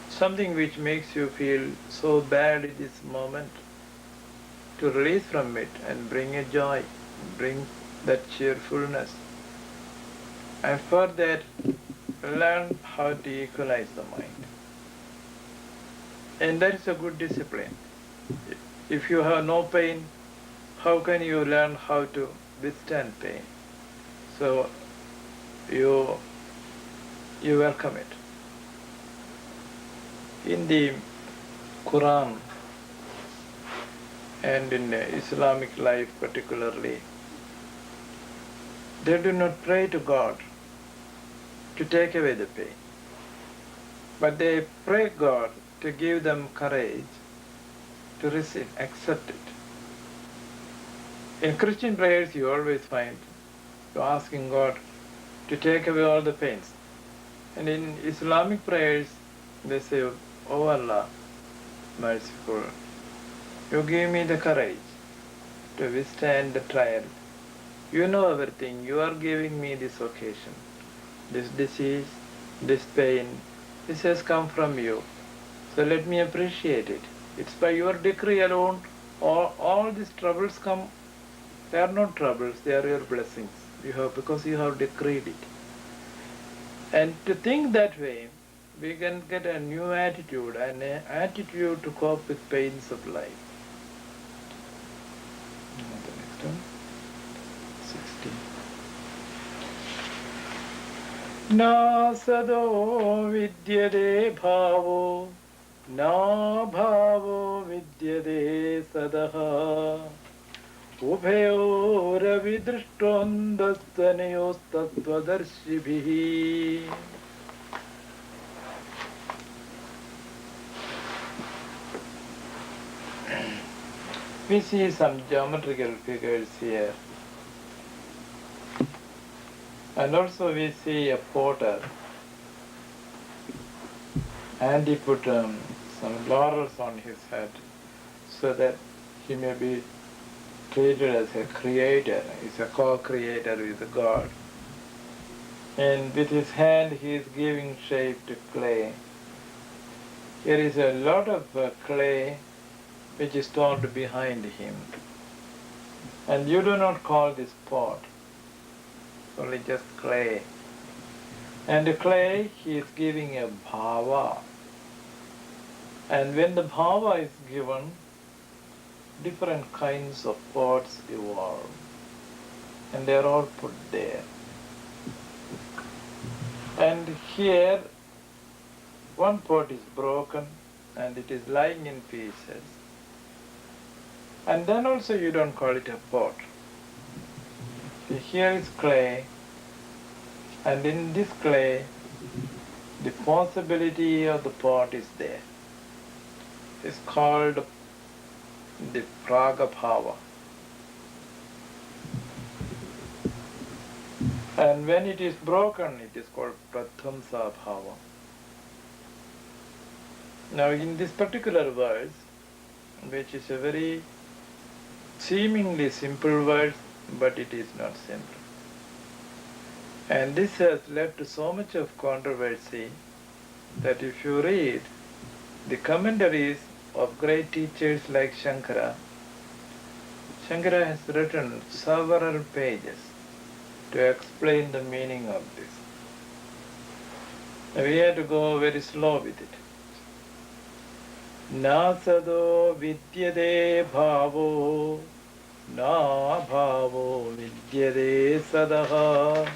something which makes you feel so bad in this moment, to release from it and bring a joy, bring that cheerfulness. And for that, learn how to equalize the mind. And that is a good discipline. If you have no pain, how can you learn how to withstand pain? So you welcome it. In the Quran and in Islamic life particularly, they do not pray to God to take away the pain, but they pray God to give them courage to receive, accept it. In Christian prayers, you always find you asking God to take away all the pains. And in Islamic prayers, they say, "Oh Allah, merciful, you give me the courage to withstand the trial. You know everything. You are giving me this occasion, this disease, this pain. This has come from you. So let me appreciate it. It's by your decree alone all these troubles come. They are not troubles, they are your blessings. Because you have decreed it." And to think that way, we can get a new attitude, an attitude to cope with pains of life. The next one, 16. Na sado vidyade bhavo, na bhavo vidyade sadaha, ubhayor vidrishtondastanayos tattvadarshibhi. We see some geometrical figures here. And also we see a potter, and he put some laurels on his head so that he may be treated as a creator. He's a co-creator with God. And with his hand he is giving shape to clay. There is a lot of clay which is stored behind him. And you do not call this pot, only just clay. And the clay he is giving a bhava. And when the bhava is given, different kinds of pots evolve. And they are all put there. And here, one pot is broken and it is lying in pieces. And then also you don't call it a pot. See, here is clay, and in this clay, the possibility of the pot is there. It's called the Pragabhava. And when it is broken, it is called Prathamsa Bhava. Now in this particular verse, which is a very seemingly simple verse, but it is not simple. And this has led to so much of controversy that if you read the commentaries of great teachers like Shankara, Shankara has written several pages to explain the meaning of this. We have to go very slow with it. Na sado vidyade bhavo, na bhavo vidyade sadaha.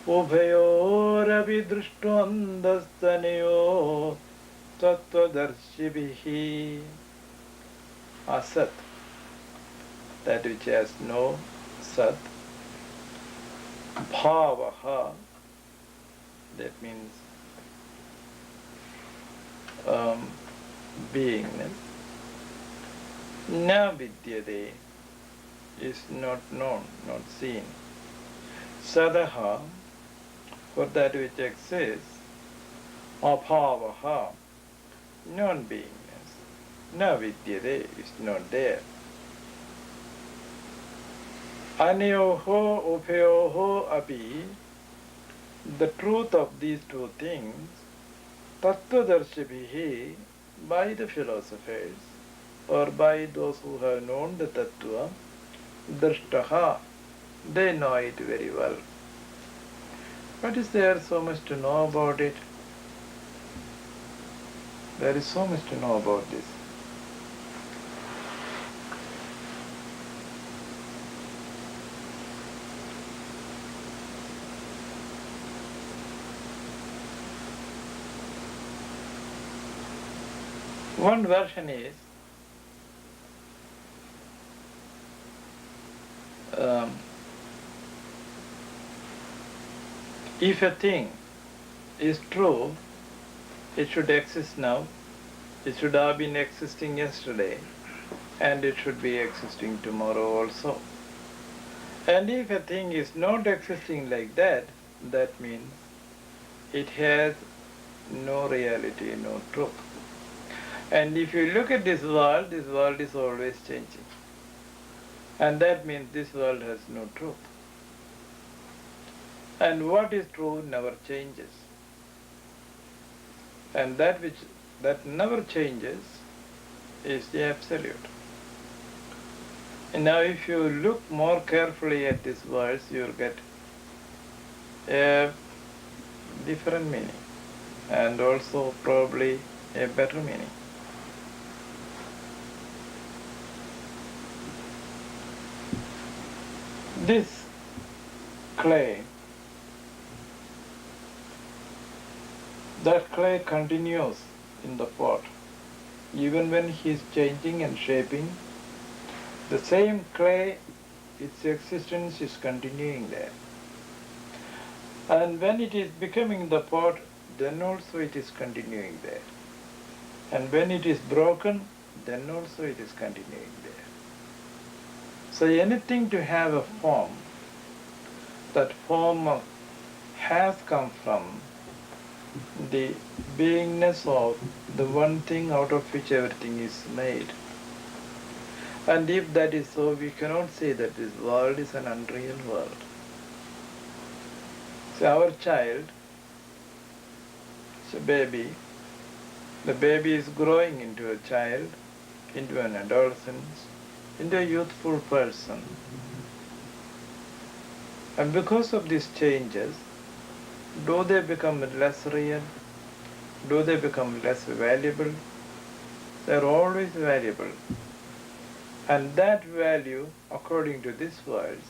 Ubhayorapi drishtvandastanyo tattvadarshibhihi. Asat, that which has no sat. Bhavaha, that means beingness. Na vidyade is not known, not seen. Sadaha, for that which exists. Abhavaha, non-beingness. Na vidyade is not there. Anyoho uphayoho api, the truth of these two things, tattvadarshibhihi, by the philosophers or by those who have known the tattva, drishtaha, they know it very well. What is there so much to know about it? There is so much to know about this. One version is if a thing is true, it should exist now, it should have been existing yesterday, and it should be existing tomorrow also. And if a thing is not existing like that, that means it has no reality, no truth. And if you look at this world is always changing. And that means this world has no truth. And what is true never changes. And that which never changes is the absolute. And now if you look more carefully at these words, you'll get a different meaning and also probably a better meaning. This clay, that clay continues in the pot. Even when he is changing and shaping, the same clay, its existence is continuing there. And when it is becoming the pot, then also it is continuing there. And when it is broken, then also it is continuing there. So anything to have a form, that form has come from the beingness of the one thing out of which everything is made. And if that is so, we cannot say that this world is an unreal world. So our child is a baby. The baby is growing into a child, into an adolescent, into a youthful person. And because of these changes, do they become less real? Do they become less valuable? They are always valuable. And that value, according to these words,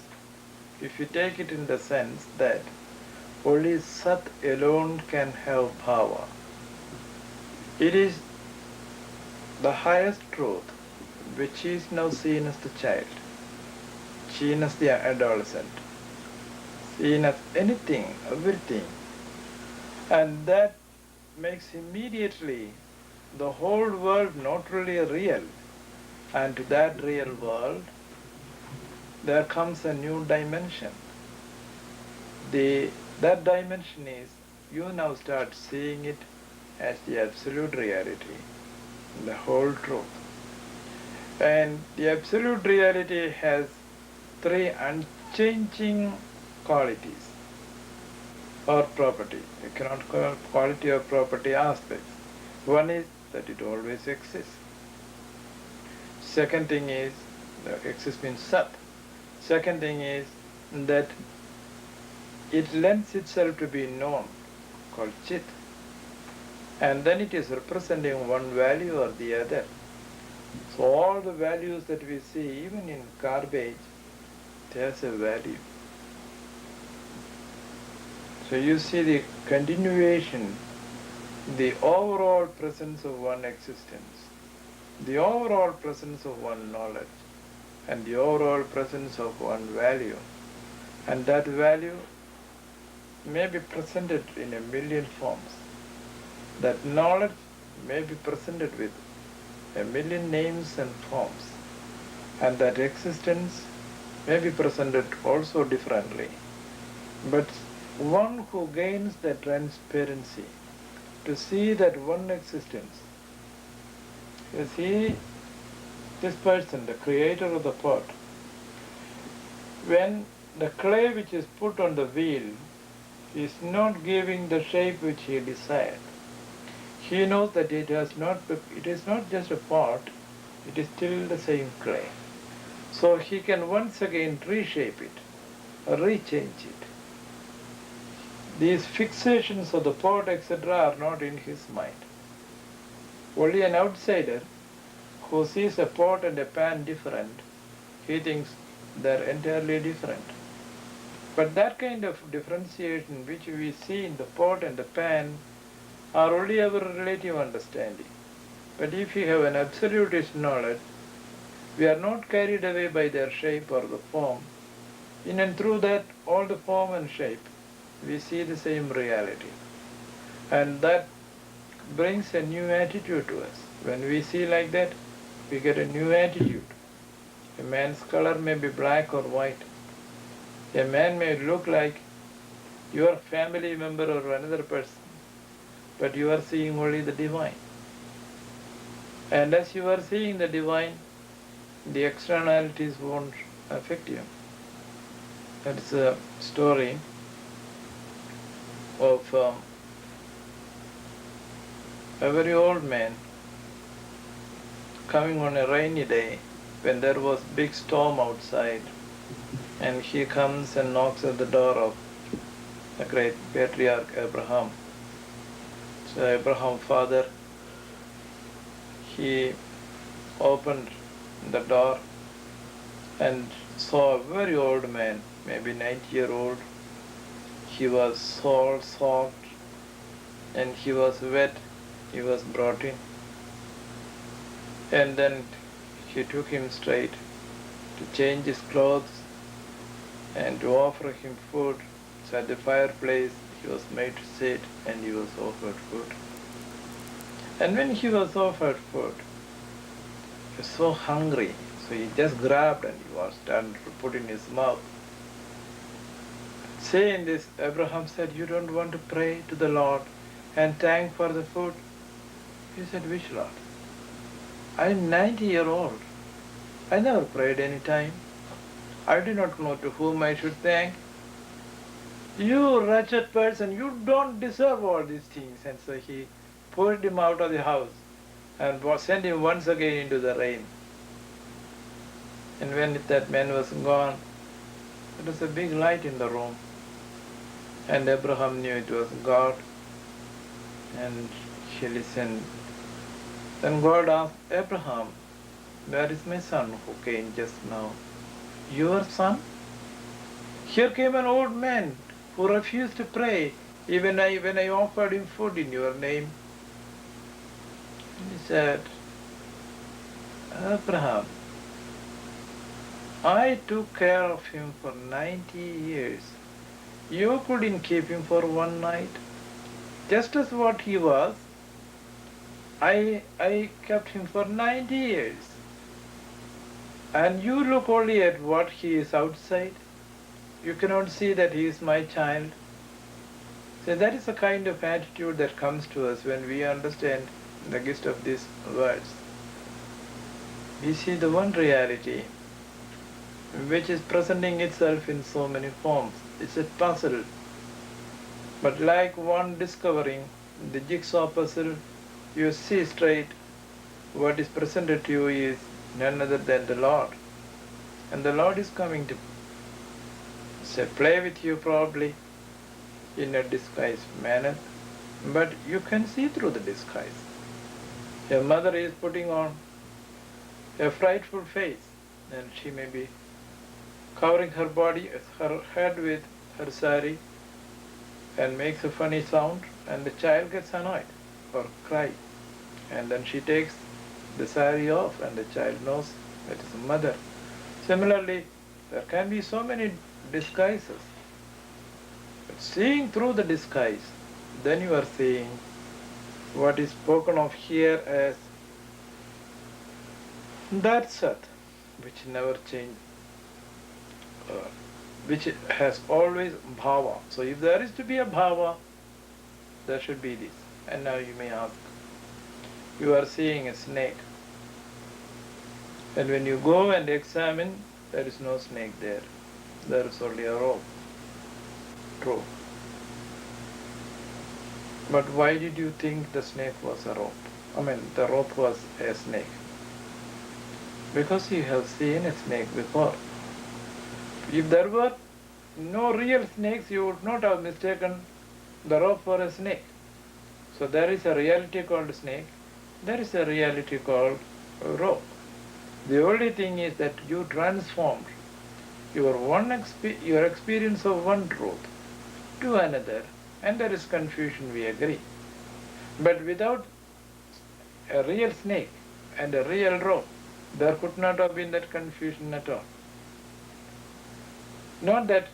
if you take it in the sense that only Sat alone can have power, it is the highest truth which is now seen as the child, seen as the adolescent, seen as anything, everything. And that makes immediately the whole world not really real. And to that real world, there comes a new dimension. That dimension is, you now start seeing it as the absolute reality, the whole truth. And the absolute reality has three unchanging qualities or property. You cannot call quality or property aspects. One is that it always exists. Second thing is, exists means Sat. Second thing is that it lends itself to be known, called Chit. and then it is representing one value or the other. So all the values that we see, even in garbage, it has a value. So you see the continuation, the overall presence of one existence, the overall presence of one knowledge, and the overall presence of one value. And that value may be presented in a million forms. That knowledge may be presented with a million names and forms. And that existence may be presented also differently. But one who gains the transparency to see that one existence, you see, this person, the creator of the pot, when the clay which is put on the wheel is not giving the shape which he desired, he knows that it is not just a pot, it is still the same clay. So he can once again reshape it, or rechange it. These fixations of the pot, etc., are not in his mind. Only an outsider who sees a pot and a pan different, he thinks they're entirely different. But that kind of differentiation which we see in the pot and the pan are only our relative understanding. But if we have an absolutist knowledge, we are not carried away by their shape or the form. In and through that, all the form and shape, we see the same reality. And that brings a new attitude to us. When we see like that, we get a new attitude. A man's color may be black or white. A man may look like your family member or another person, but you are seeing only the divine. And as you are seeing the divine, the externalities won't affect you. That's a story of a very old man coming on a rainy day when there was big storm outside, and he comes and knocks at the door of the great patriarch Abraham. So Abraham, father, he opened the door and saw a very old man, maybe 90-year-old. He was soaked and he was wet. He was brought in. And then he took him straight to change his clothes and to offer him food. So at the fireplace he was made to sit and he was offered food. And when he was offered food, he was so hungry, so he just grabbed and he was starting to put in his mouth. Saying this, Abraham said, "You don't want to pray to the Lord and thank for the food?" He said, "Which Lord? I'm 90-year-old. I never prayed any time. I do not know to whom I should thank. You wretched person, you don't deserve all these things." And so he pulled him out of the house and sent him once again into the rain. And when that man was gone, there was a big light in the room. And Abraham knew it was God. And he listened. Then God asked Abraham, "Where is my son who came just now?" "Your son?" "Here came an old man who refused to pray even when I offered him food in your name." He said, "Abraham, I took care of him for 90 years. You couldn't keep him for one night. Just as what he was, I kept him for 90 years. And you look only at what he is outside. You cannot see that he is my child." So that is the kind of attitude that comes to us when we understand the gist of these words. We see the one reality which is presenting itself in so many forms. It's a puzzle. But like one discovering the jigsaw puzzle, you see straight what is presented to you is none other than the Lord. And the Lord is coming to say, play with you probably in a disguised manner, but you can see through the disguise. Your mother is putting on a frightful face, and she may be covering her body, her head with her sari, and makes a funny sound, and the child gets annoyed or cry, and then she takes the sari off, and the child knows that is the mother. Similarly, there can be so many disguises. But seeing through the disguise, then you are seeing what is spoken of here as that Sat, which never changes, which has always bhava. So if there is to be a bhava, there should be this. And now you may ask, you are seeing a snake, and when you go and examine, there is no snake there. There is only a rope. True. But why did you think the snake was a rope? The rope was a snake. Because you have seen a snake before. If there were no real snakes, you would not have mistaken the rope for a snake. So there is a reality called snake. There is a reality called rope. The only thing is that you transformed your experience of one truth to another, and there is confusion, we agree. But without a real snake and a real rope, there could not have been that confusion at all. Not that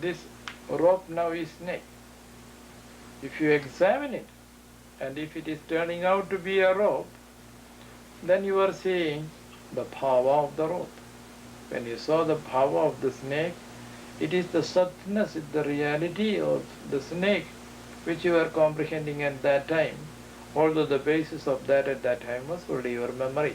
this rope now is snake. If you examine it, and if it is turning out to be a rope, then you are seeing the bhava of the rope. When you saw the bhava of the snake, it is the satness, the reality of the snake which you were comprehending at that time, although the basis of that at that time was only your memory.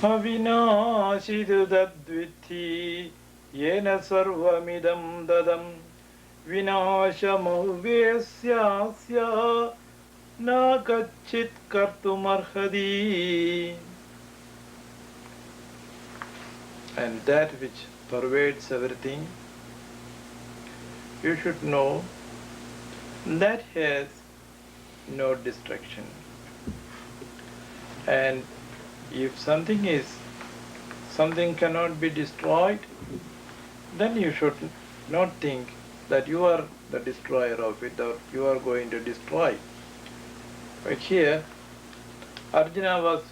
Avinashidu dadvithi yena sarvamidam dadam vinashamahvesyasya na kachit kartumarhadi. And that which pervades everything, you should know that has no destruction. And if something cannot be destroyed, then you should not think that you are the destroyer of it or you are going to destroy. But here, Arjuna was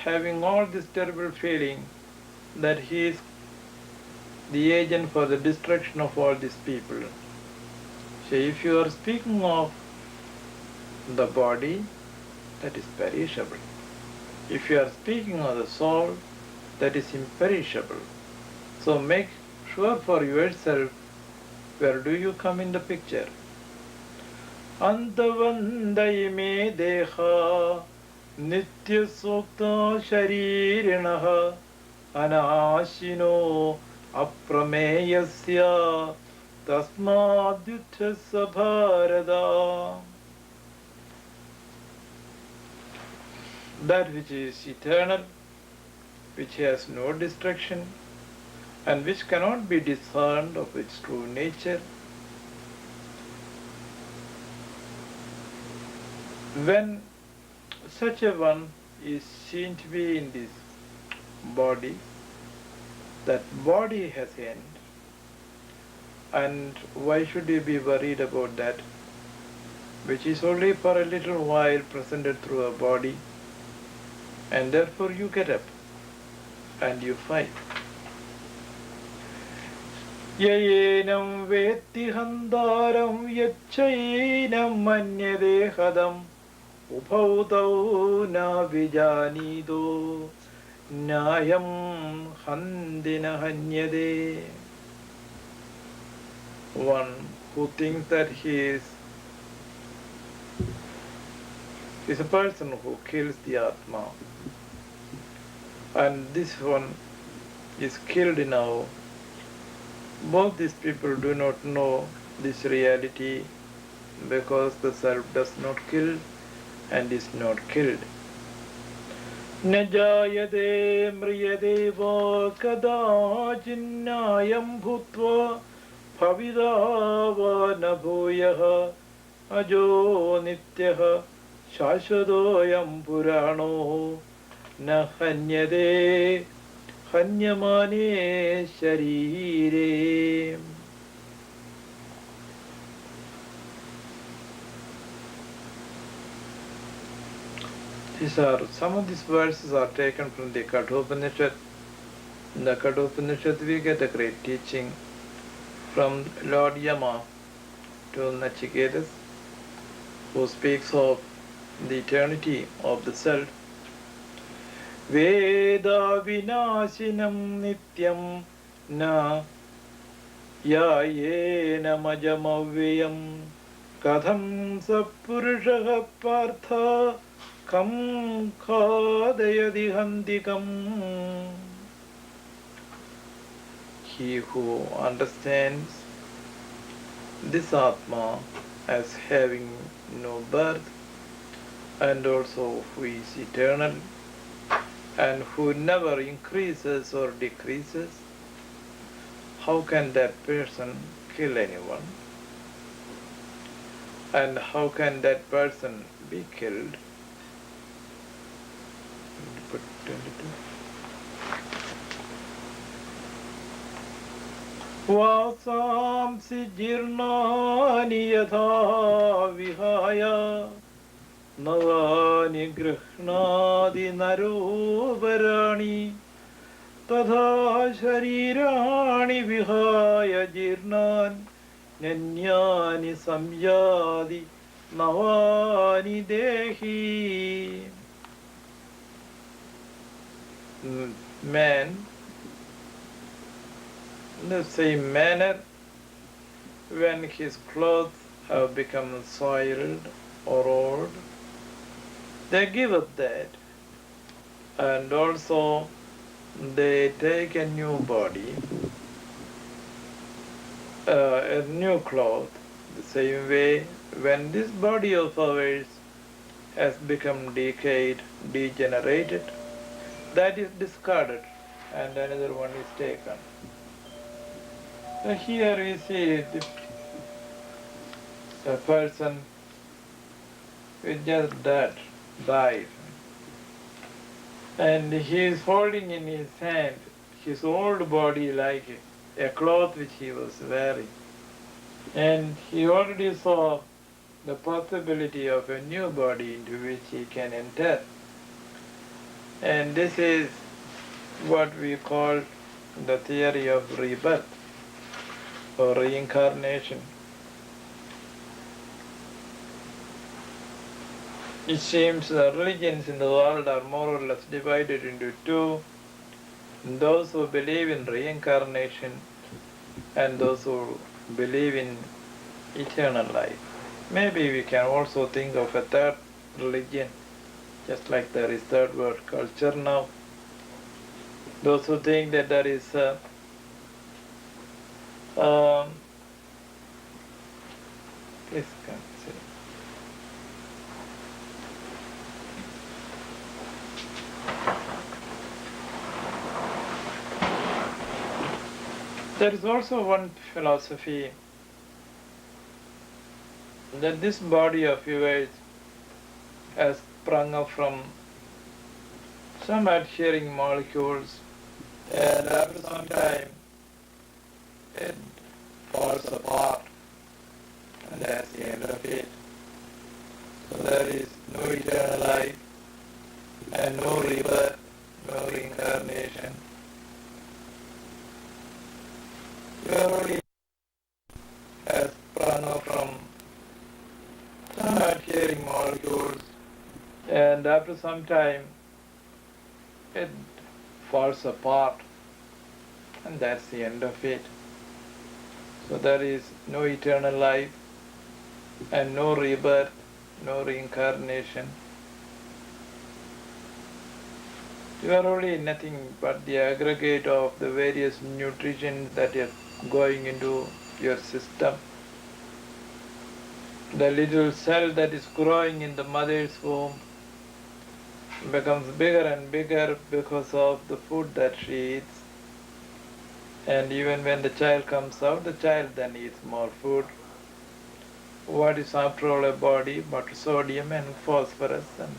having all this terrible feeling that he is the agent for the destruction of all these people. So if you are speaking of the body, that is perishable. If you are speaking of the soul, that is imperishable. So make sure for yourself, where do you come in the picture? Antavandai me deha nitya sukta sharirinaha anashino aprameyasya tasmadyuthasa bharata. That which is eternal, which has no destruction, and which cannot be discerned of its true nature. When such a one is seen to be in this body, that body has end, and why should you be worried about that, which is only for a little while presented through a body, and therefore you get up and you fight. Yayenam vetti handaram yacchainam manyade hadam uphautau na vijanido nyayam handina hanyade. One who thinks that he is a person who kills the Atma, and this one is killed now. Both these people do not know this reality because the self does not kill and is not killed. न जायते म्रियते वा कदाचिन्नायं भूत्वा भविता वा न भूयः अजो नित्यः शाश्वतोऽयं पुराणो न हन्यते हन्यमाने शरीरे. Some of these verses are taken from the Kathopanishad. In the Kathopanishad we get a great teaching from Lord Yama to Nachiketas, who speaks of the eternity of the self. Veda vinashinam nityam na yayena majamavyam katham sapurushaha partha kam khadayadi handikam. He who understands this Atma as having no birth and also who is eternal and who never increases or decreases, how can that person kill anyone? And how can that person be killed? Put 22. Vasamsi jirnani yatha vihaya navani grihnadi narovarani तथा शरीराणि विहाय जीर्णानि नन्यानि संयाति नवानि देहि. Man, in the same manner, when his clothes have become soiled or old, they give up that, and also they take a new body, a new cloth. The same way, when this body of ours has become decayed, degenerated, that is discarded and another one is taken. So here we see a person with just that died, and he is holding in his hand his old body like a cloth which he was wearing, and he already saw the possibility of a new body into which he can enter. And this is what we call the theory of rebirth or reincarnation. It seems the religions in the world are more or less divided into two: those who believe in reincarnation and those who believe in eternal life. Maybe we can also think of a third religion, just like there is third world culture now. Those who think that there is please consider. There is also one philosophy that this body of yours has sprung up from some adhering molecules, and after some time it falls apart, and that's the end of it. So there is no eternal life and no rebirth, no reincarnation. Your body has sprung up from some adhering molecules, and after some time it falls apart, and that's the end of it. So there is no eternal life and no rebirth, no reincarnation. You are only nothing but the aggregate of the various nutrition that are going into your system. The little cell that is growing in the mother's womb becomes bigger and bigger because of the food that she eats. And even when the child comes out, the child then eats more food. What is after all a body but sodium and phosphorus and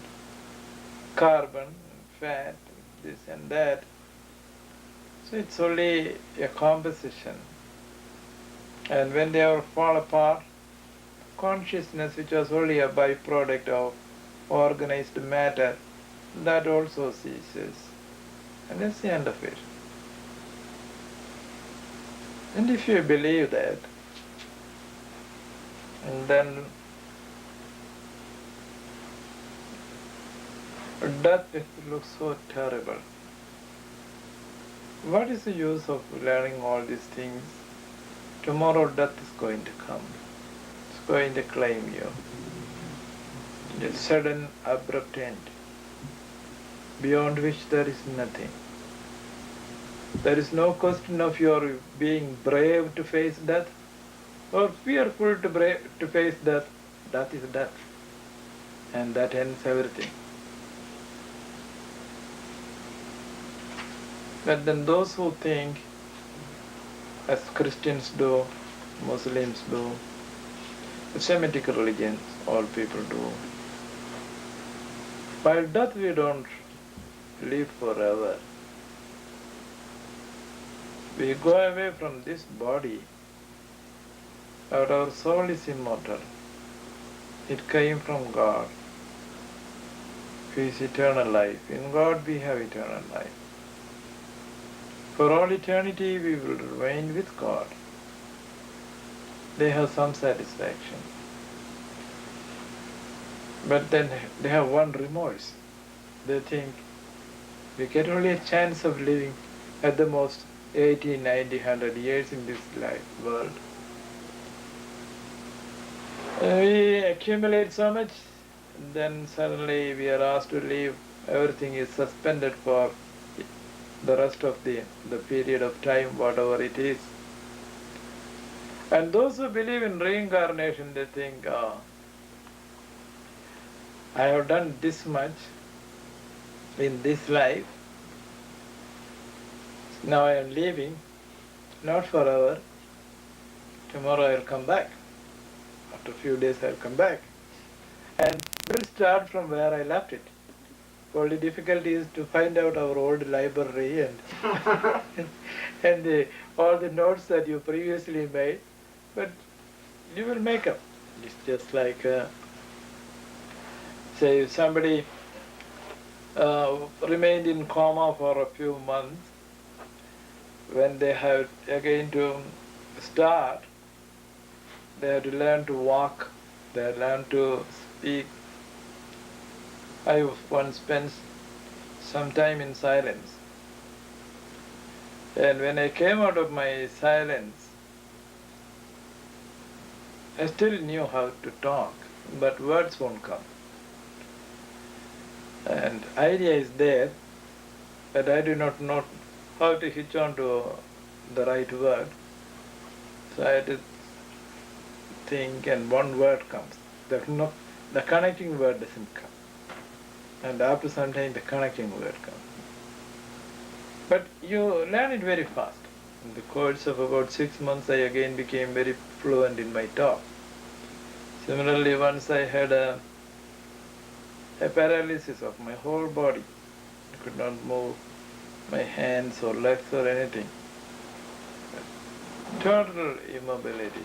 carbon, fat, this and that. So it's only a composition. And when they all fall apart, consciousness, which was only a byproduct of organized matter, that also ceases. And that's the end of it. And if you believe that, and then death looks so terrible. What is the use of learning all these things? Tomorrow death is going to come. It's going to claim you. A sudden, abrupt end, beyond which there is nothing. There is no question of your being brave to face death or fearful to face death. Death is death. And that ends everything. But then those who think, as Christians do, Muslims do, Semitic religions, all people do, while death we don't live forever. We go away from this body, but our soul is immortal. It came from God, who is eternal life. In God we have eternal life. For all eternity we will remain with God. They have some satisfaction. But then they have one remorse. They think we get only a chance of living at the most 80, 90, 100 years in this world. We accumulate so much, then suddenly we are asked to leave. Everything is suspended for the rest of the period of time, whatever it is. And those who believe in reincarnation, they think, oh, I have done this much in this life. Now I am leaving, not forever. Tomorrow I will come back. After a few days I will come back. And we'll start from where I left it. Only difficulty is to find out our old library and all the notes that you previously made. But you will make up. It's just like, say, if somebody remained in coma for a few months, when they have again to start, they have to learn to walk, they have to learn to speak. I once spent some time in silence. And when I came out of my silence, I still knew how to talk, but words won't come. And idea is there, but I do not know how to hitch on to the right word. So I had to think, and one word comes. The connecting word doesn't come. And after some time, the connecting word comes. But you learn it very fast. In the course of about 6 months, I again became very fluent in my talk. Similarly, once I had a paralysis of my whole body. I could not move my hands or legs or anything. Total immobility.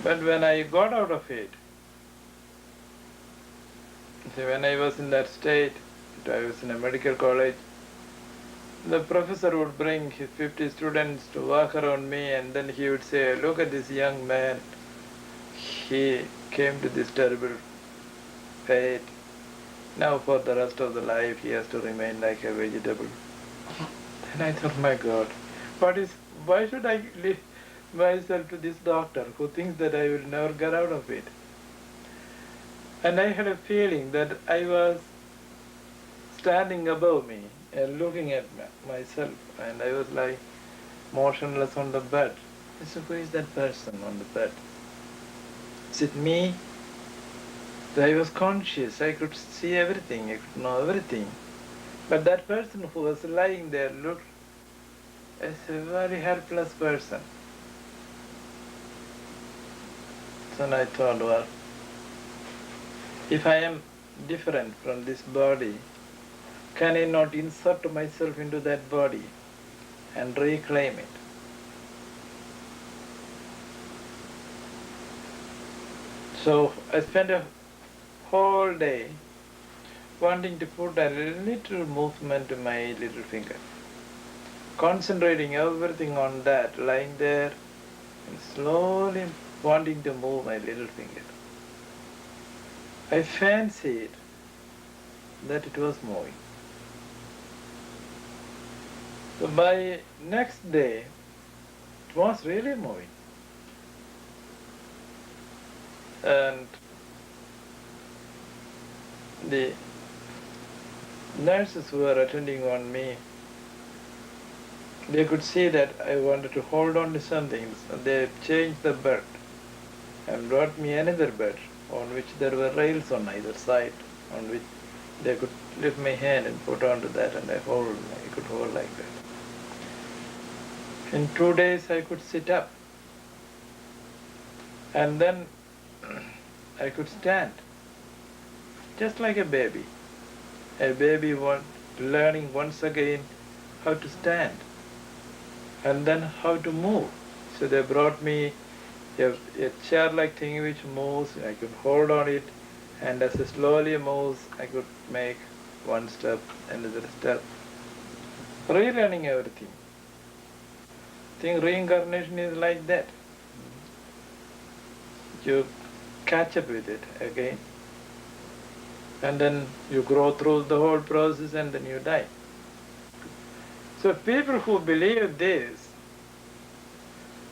But when I got out of it, when I was in that state, I was in a medical college, the professor would bring his 50 students to walk around me, and then he would say, look at this young man. He came to this terrible fate. Now for the rest of the life he has to remain like a vegetable. Then I thought, my God, why should I leave myself to this doctor who thinks that I will never get out of it? And I had a feeling that I was standing above me and looking at myself, and I was like motionless on the bed. So who is that person on the bed? Is it me? So I was conscious, I could see everything, I could know everything. But that person who was lying there looked as a very helpless person. So I thought, well, if I am different from this body, can I not insert myself into that body and reclaim it? So I spent a whole day wanting to put a little movement to my little finger, concentrating everything on that, lying there and slowly wanting to move my little finger. I fancied that it was moving. So by next day, it was really moving. And the nurses who were attending on me, they could see that I wanted to hold on to something. So they changed the bed and brought me another bed on which there were rails on either side, on which they could lift my hand and put onto that, and I could hold like that. In 2 days I could sit up, and then I could stand, just like a baby. A baby learning once again how to stand, and then how to move. So they brought me a chair-like thing which moves. I could hold on it, and as it slowly moves, I could make one step, another step, relearning everything. I think reincarnation is like that. You catch up with it again, and then you grow through the whole process, and then you die. So people who believe this,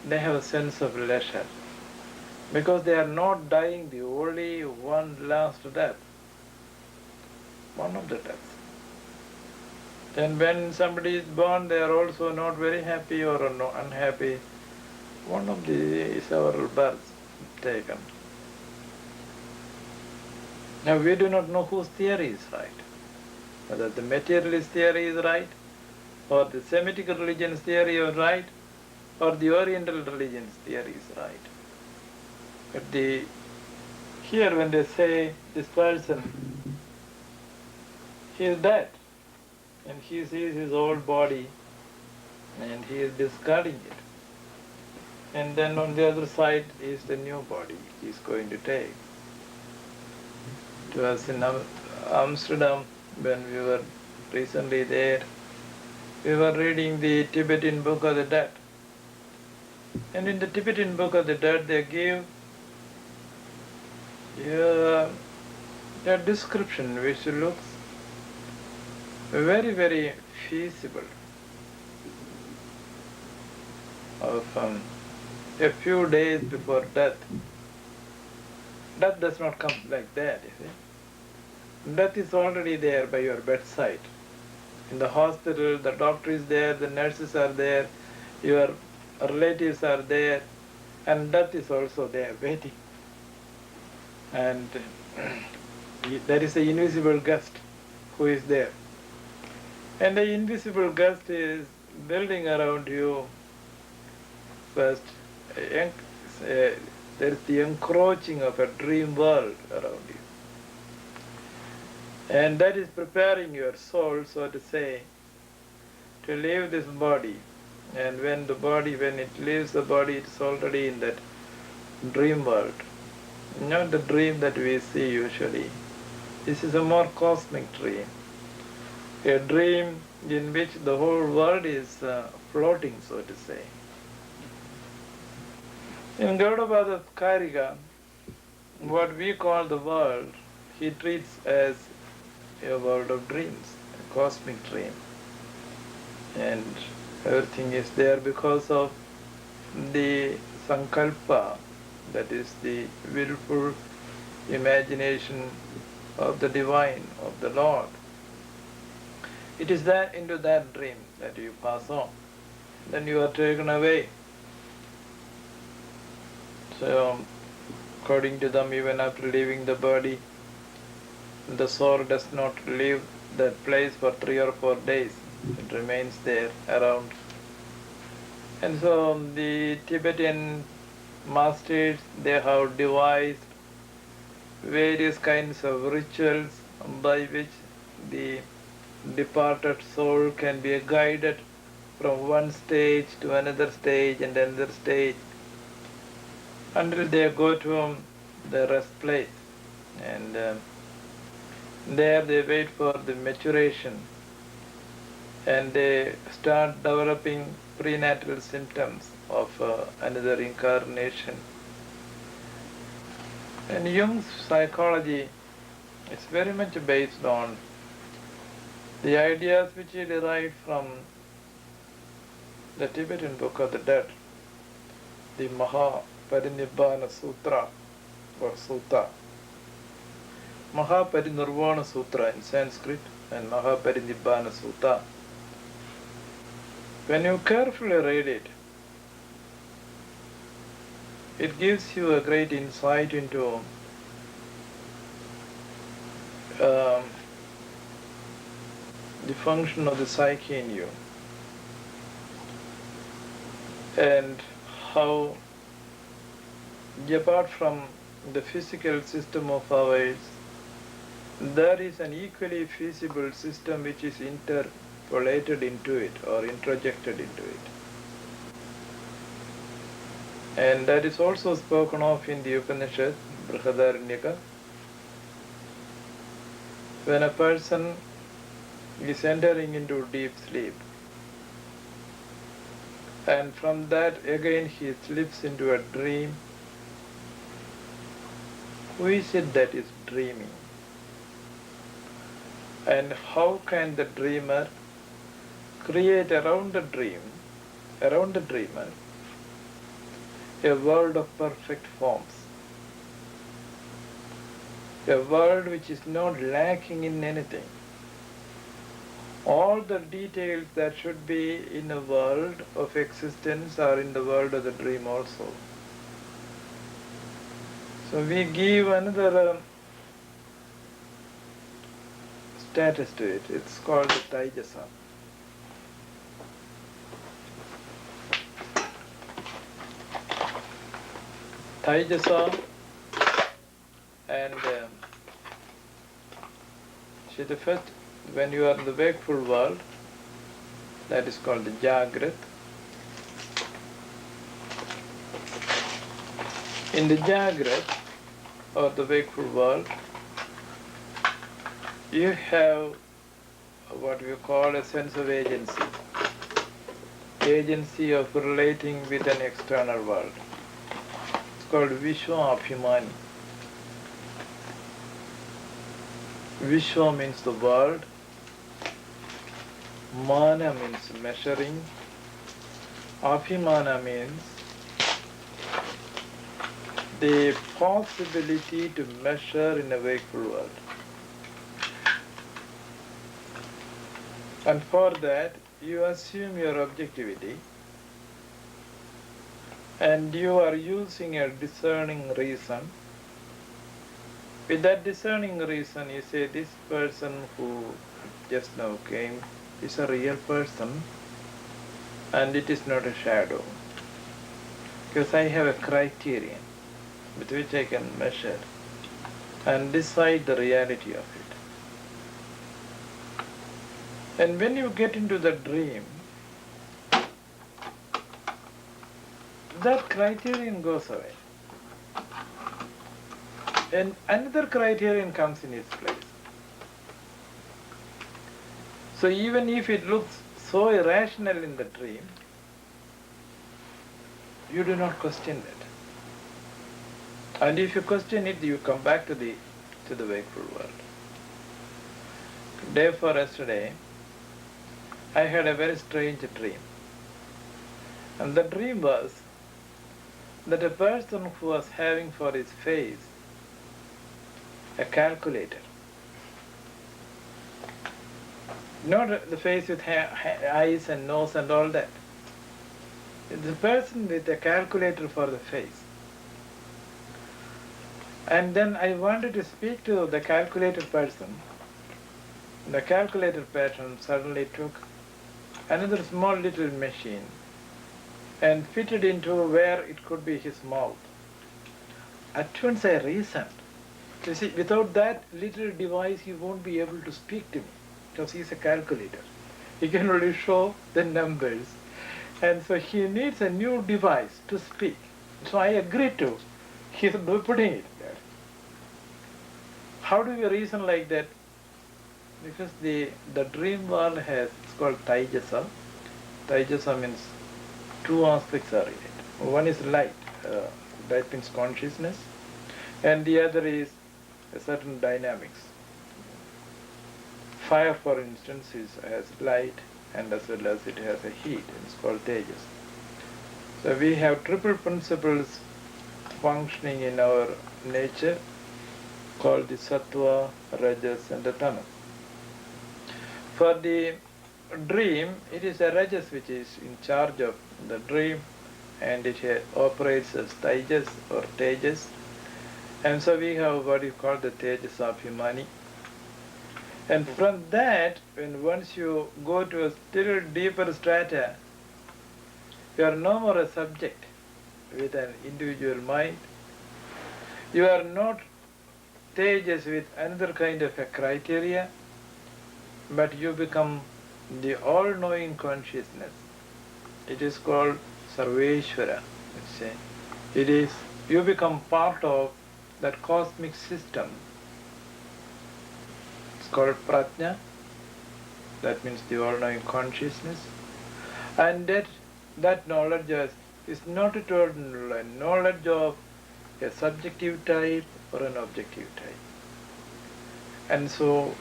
they have a sense of leisure, because they are not dying the only one last death, one of the deaths. And when somebody is born, they are also not very happy or unhappy. One of these our births taken. Now we do not know whose theory is right, whether the materialist theory is right, or the Semitic religion's theory is right, or the Oriental religion's theory is right. But here when they say this person, he is dead, and he sees his old body, and he is discarding it. And then on the other side is the new body he is going to take. It was in Amsterdam when we were recently there. We were reading the Tibetan Book of the Dead. And in the Tibetan Book of the Dead, they give a description which looks very, very feasible of a few days before death. Death does not come like that, you see. Death is already there by your bedside. In the hospital, the doctor is there, the nurses are there, your relatives are there, and death is also there waiting. And there is an invisible guest who is there. And the invisible guest is building around you. First, there is the encroaching of a dream world around you. And that is preparing your soul, so to say, to leave this body. And when it leaves the body, it's already in that dream world. Not the dream that we see usually. This is a more cosmic dream. A dream in which the whole world is floating, so to say. In Gaudapada's Karika, what we call the world, he treats as a world of dreams, a cosmic dream. And everything is there because of the sankalpa, that is the willful imagination of the divine, of the Lord. It is that into that dream that you pass on. Then you are taken away. So, according to them, even after leaving the body, The soul does not leave that place for 3 or 4 days. It remains there around. And so the Tibetan masters, they have devised various kinds of rituals by which the departed soul can be guided from one stage to another stage and another stage until they go to the rest place. And there they wait for the maturation and they start developing prenatal symptoms of another incarnation. And Jung's psychology is very much based on the ideas which he derived from the Tibetan Book of the Dead, the Mahaparinibbana Sutra or Sutta. Mahaparinirvana Sutra in Sanskrit and Mahaparinibbana Sutta. When you carefully read it, it gives you a great insight into the function of the psyche in you and how, apart from the physical system of ours, there is an equally feasible system which is interpolated into it or introjected into it. And that is also spoken of in the Upanishad, Brihadaranyaka. When a person is entering into deep sleep, and from that again he slips into a dream, who is it that is dreaming? And how can the dreamer create around the dreamer, a world of perfect forms, a world which is not lacking in anything. All the details that should be in a world of existence are in the world of the dream also. So we give another status to it. It's called the Taijasa. Taijasa and see, the first, when you are in the wakeful world, that is called the Jagrat. In the Jagrat or the wakeful world, you have what we call a sense of agency, agency of relating with an external world. It's called Vishwa Abhimani. Vishwa means the world, Mana means measuring, Abhimana means the possibility to measure in a wakeful world. And for that, you assume your objectivity and you are using a discerning reason. With that discerning reason, you say, this person who just now came is a real person and it is not a shadow. Because I have a criterion with which I can measure and decide the reality of it. And when you get into the dream, that criterion goes away. And another criterion comes in its place. So even if it looks so irrational in the dream, you do not question it. And if you question it, you come back to the wakeful world. Day before yesterday, I had a very strange dream. And the dream was that a person who was having for his face a calculator, not the face with eyes and nose and all that. It's a person with a calculator for the face. And then I wanted to speak to the calculated person. The calculated person suddenly took another small little machine and fitted into where it could be his mouth. At once I reasoned. You see, without that little device, he won't be able to speak to me because he's a calculator. He can only show the numbers. And so he needs a new device to speak. So I agreed to his putting it there. How do we reason like that? Because the dream world has, it's called Taijasa. Taijasa means two aspects are in it. One is light, that means consciousness, and the other is a certain dynamics. Fire, for instance, has light and as well as it has a heat. It's called Tejas. So we have triple principles functioning in our nature called the Sattva, Rajas and the Tamas. For the dream, it is a Rajas which is in charge of the dream, and it operates as Tejas or Tejas. And so we have what you call the Tejas of Himani. And from that, once you go to a still deeper strata, you are no more a subject with an individual mind. You are not Tejas with another kind of a criteria, but you become the all-knowing consciousness. It is called Sarveshwara. You become part of that cosmic system. It's called Prajna. That means the all-knowing consciousness. And that knowledge is not at all a knowledge of a subjective type or an objective type. And so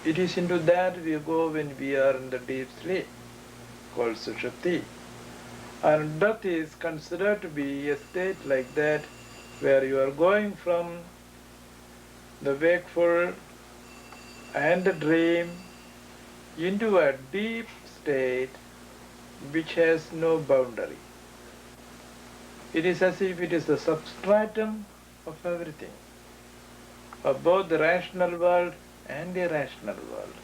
it is into that we go when we are in the deep sleep, called Sushupti. And death is considered to be a state like that, where you are going from the wakeful and the dream into a deep state which has no boundary. It is as if it is the substratum of everything, of both the rational world and the irrational world.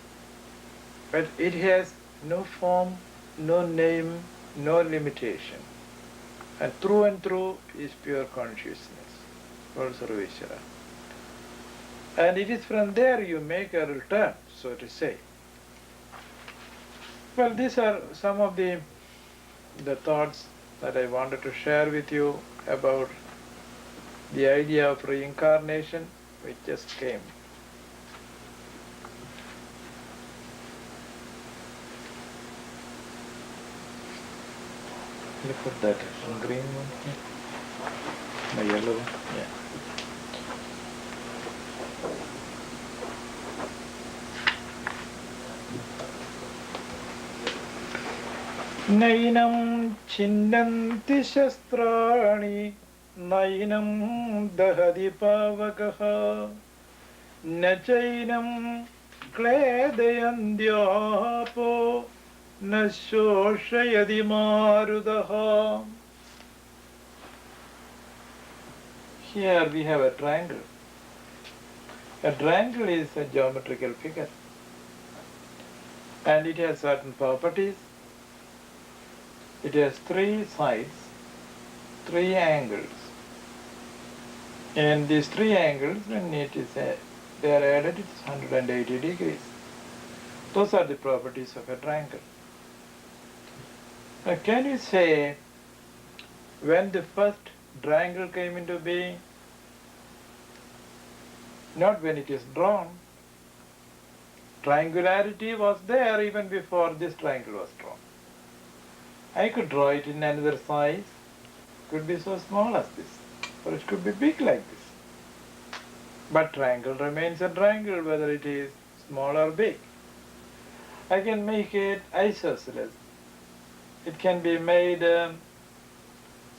But it has no form, no name, no limitation. And through is pure consciousness, called Sarveshwara. And it is from there you make a return, so to say. Well, these are some of the thoughts that I wanted to share with you about the idea of reincarnation, which just came. Look at that green one here. The yellow one, yeah. Nainam chinnanti shastrani, nainam dahadi pavakaha, nachainam kledayandyapo, nashoshayadi marudaha. Here we have a triangle. A triangle is a geometrical figure, and it has certain properties. It has three sides, three angles. And these three angles, when they are added, it's 180 degrees. Those are the properties of a triangle. Now, can you say when the first triangle came into being? Not when it is drawn. Triangularity was there even before this triangle was drawn. I could draw it in another size. It could be so small as this, or it could be big like this. But triangle remains a triangle whether it is small or big. I can make it isosceles. It can be made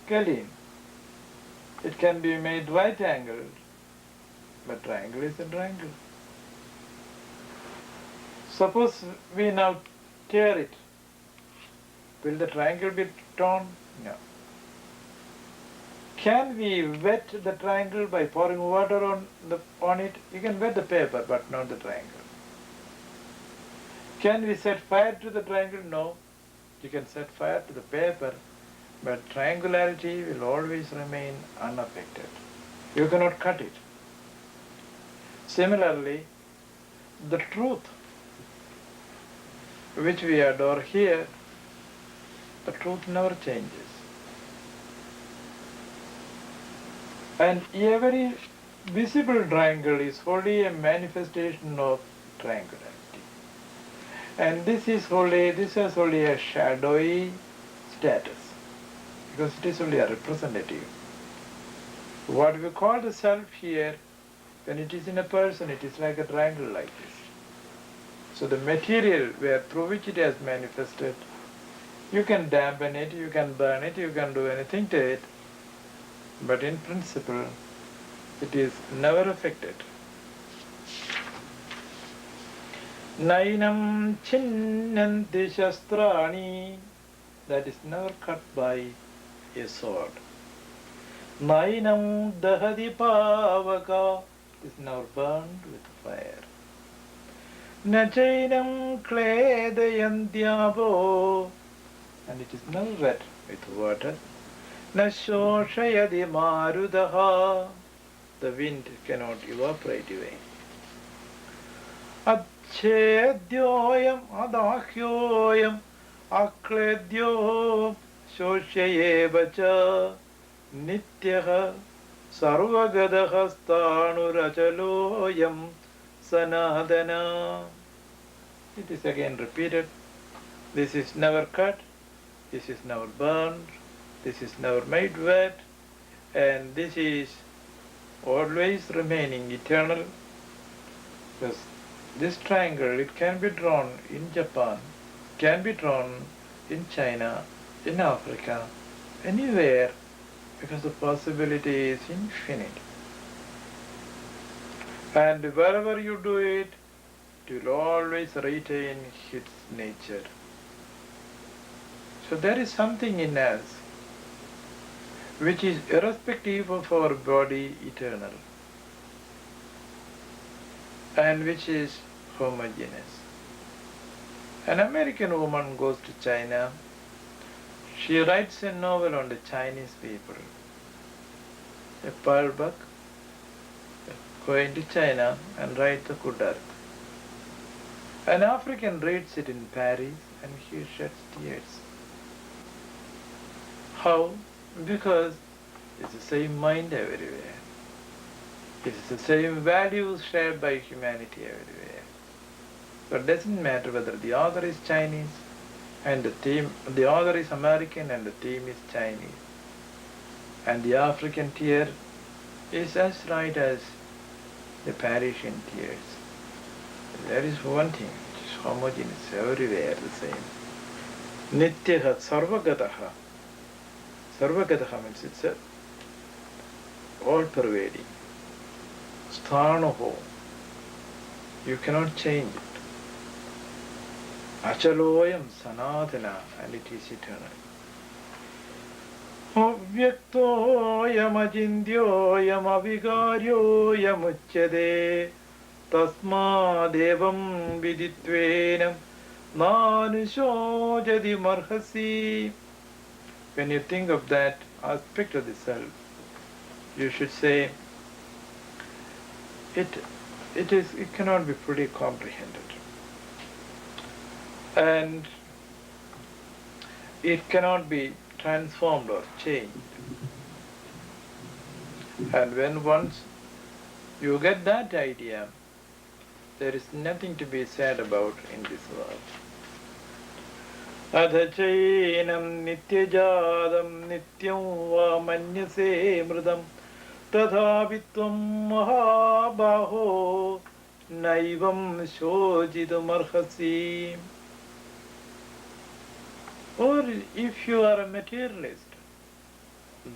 scalene. It can be made right angled. But triangle is a triangle. Suppose we now tear it. Will the triangle be torn? No. Can we wet the triangle by pouring water on it? You can wet the paper, but not the triangle. Can we set fire to the triangle? No. You can set fire to the paper, but triangularity will always remain unaffected. You cannot cut it. Similarly, the truth which we adore here, the truth never changes. And every visible triangle is wholly a manifestation of triangularity. And this is only a shadowy status, because it is only a representative. What we call the self here, when it is in a person, it is like a triangle like this. So the material through which it has manifested, you can dampen it, you can burn it, you can do anything to it, but in principle, it is never affected. Nainam chinnanti shastrani, that is never cut by a sword. Nainam dahadi pavaka, is never burned with fire. Nachainam kledayantyavo, and it is never wet with water. Nashoshayadi marudaha, the wind cannot evaporate away. Achedyoyam adahyoyam akledyo shoshayevacha nityaha sarvagadaha stanurachaloyam sanadana. It is again repeated. This is never cut, this is never burned, this is never made wet, and this is always remaining eternal. Because this triangle, it can be drawn in Japan, can be drawn in China, in Africa, anywhere, because the possibility is infinite. And wherever you do it, it will always retain its nature. So there is something in us which is irrespective of our body eternal, and which is homogeneous. An American woman goes to China. She writes a novel on the Chinese people. A pearl buck going to China and writes a good arc. An African reads it in Paris and he sheds tears. How? Because it's the same mind everywhere. It's the same values shared by humanity everywhere. So it doesn't matter whether the author is Chinese and the author is American and the theme is Chinese. And the African tear is as right as the Parisian tears. There is one thing which is homogeneous everywhere the same. Nityaha sarvagataha. Sarvagataha means it's all-pervading. Sthanoho. You cannot change it. Achaloyam sanatana, and it is eternal. Avyaktoyam ajindyoyam avigaryoyam uchyade tasmadevam viditvenam nanushojadi marhasi. When you think of that aspect of the self, you should say, it cannot be fully comprehended. And it cannot be transformed or changed. And when once you get that idea, there is nothing to be said about in this world. Adhachainam nityajadam nityam va manyase mridam tadhavitvam mahabaho naivam shojidam arhasi. Or if you are a materialist,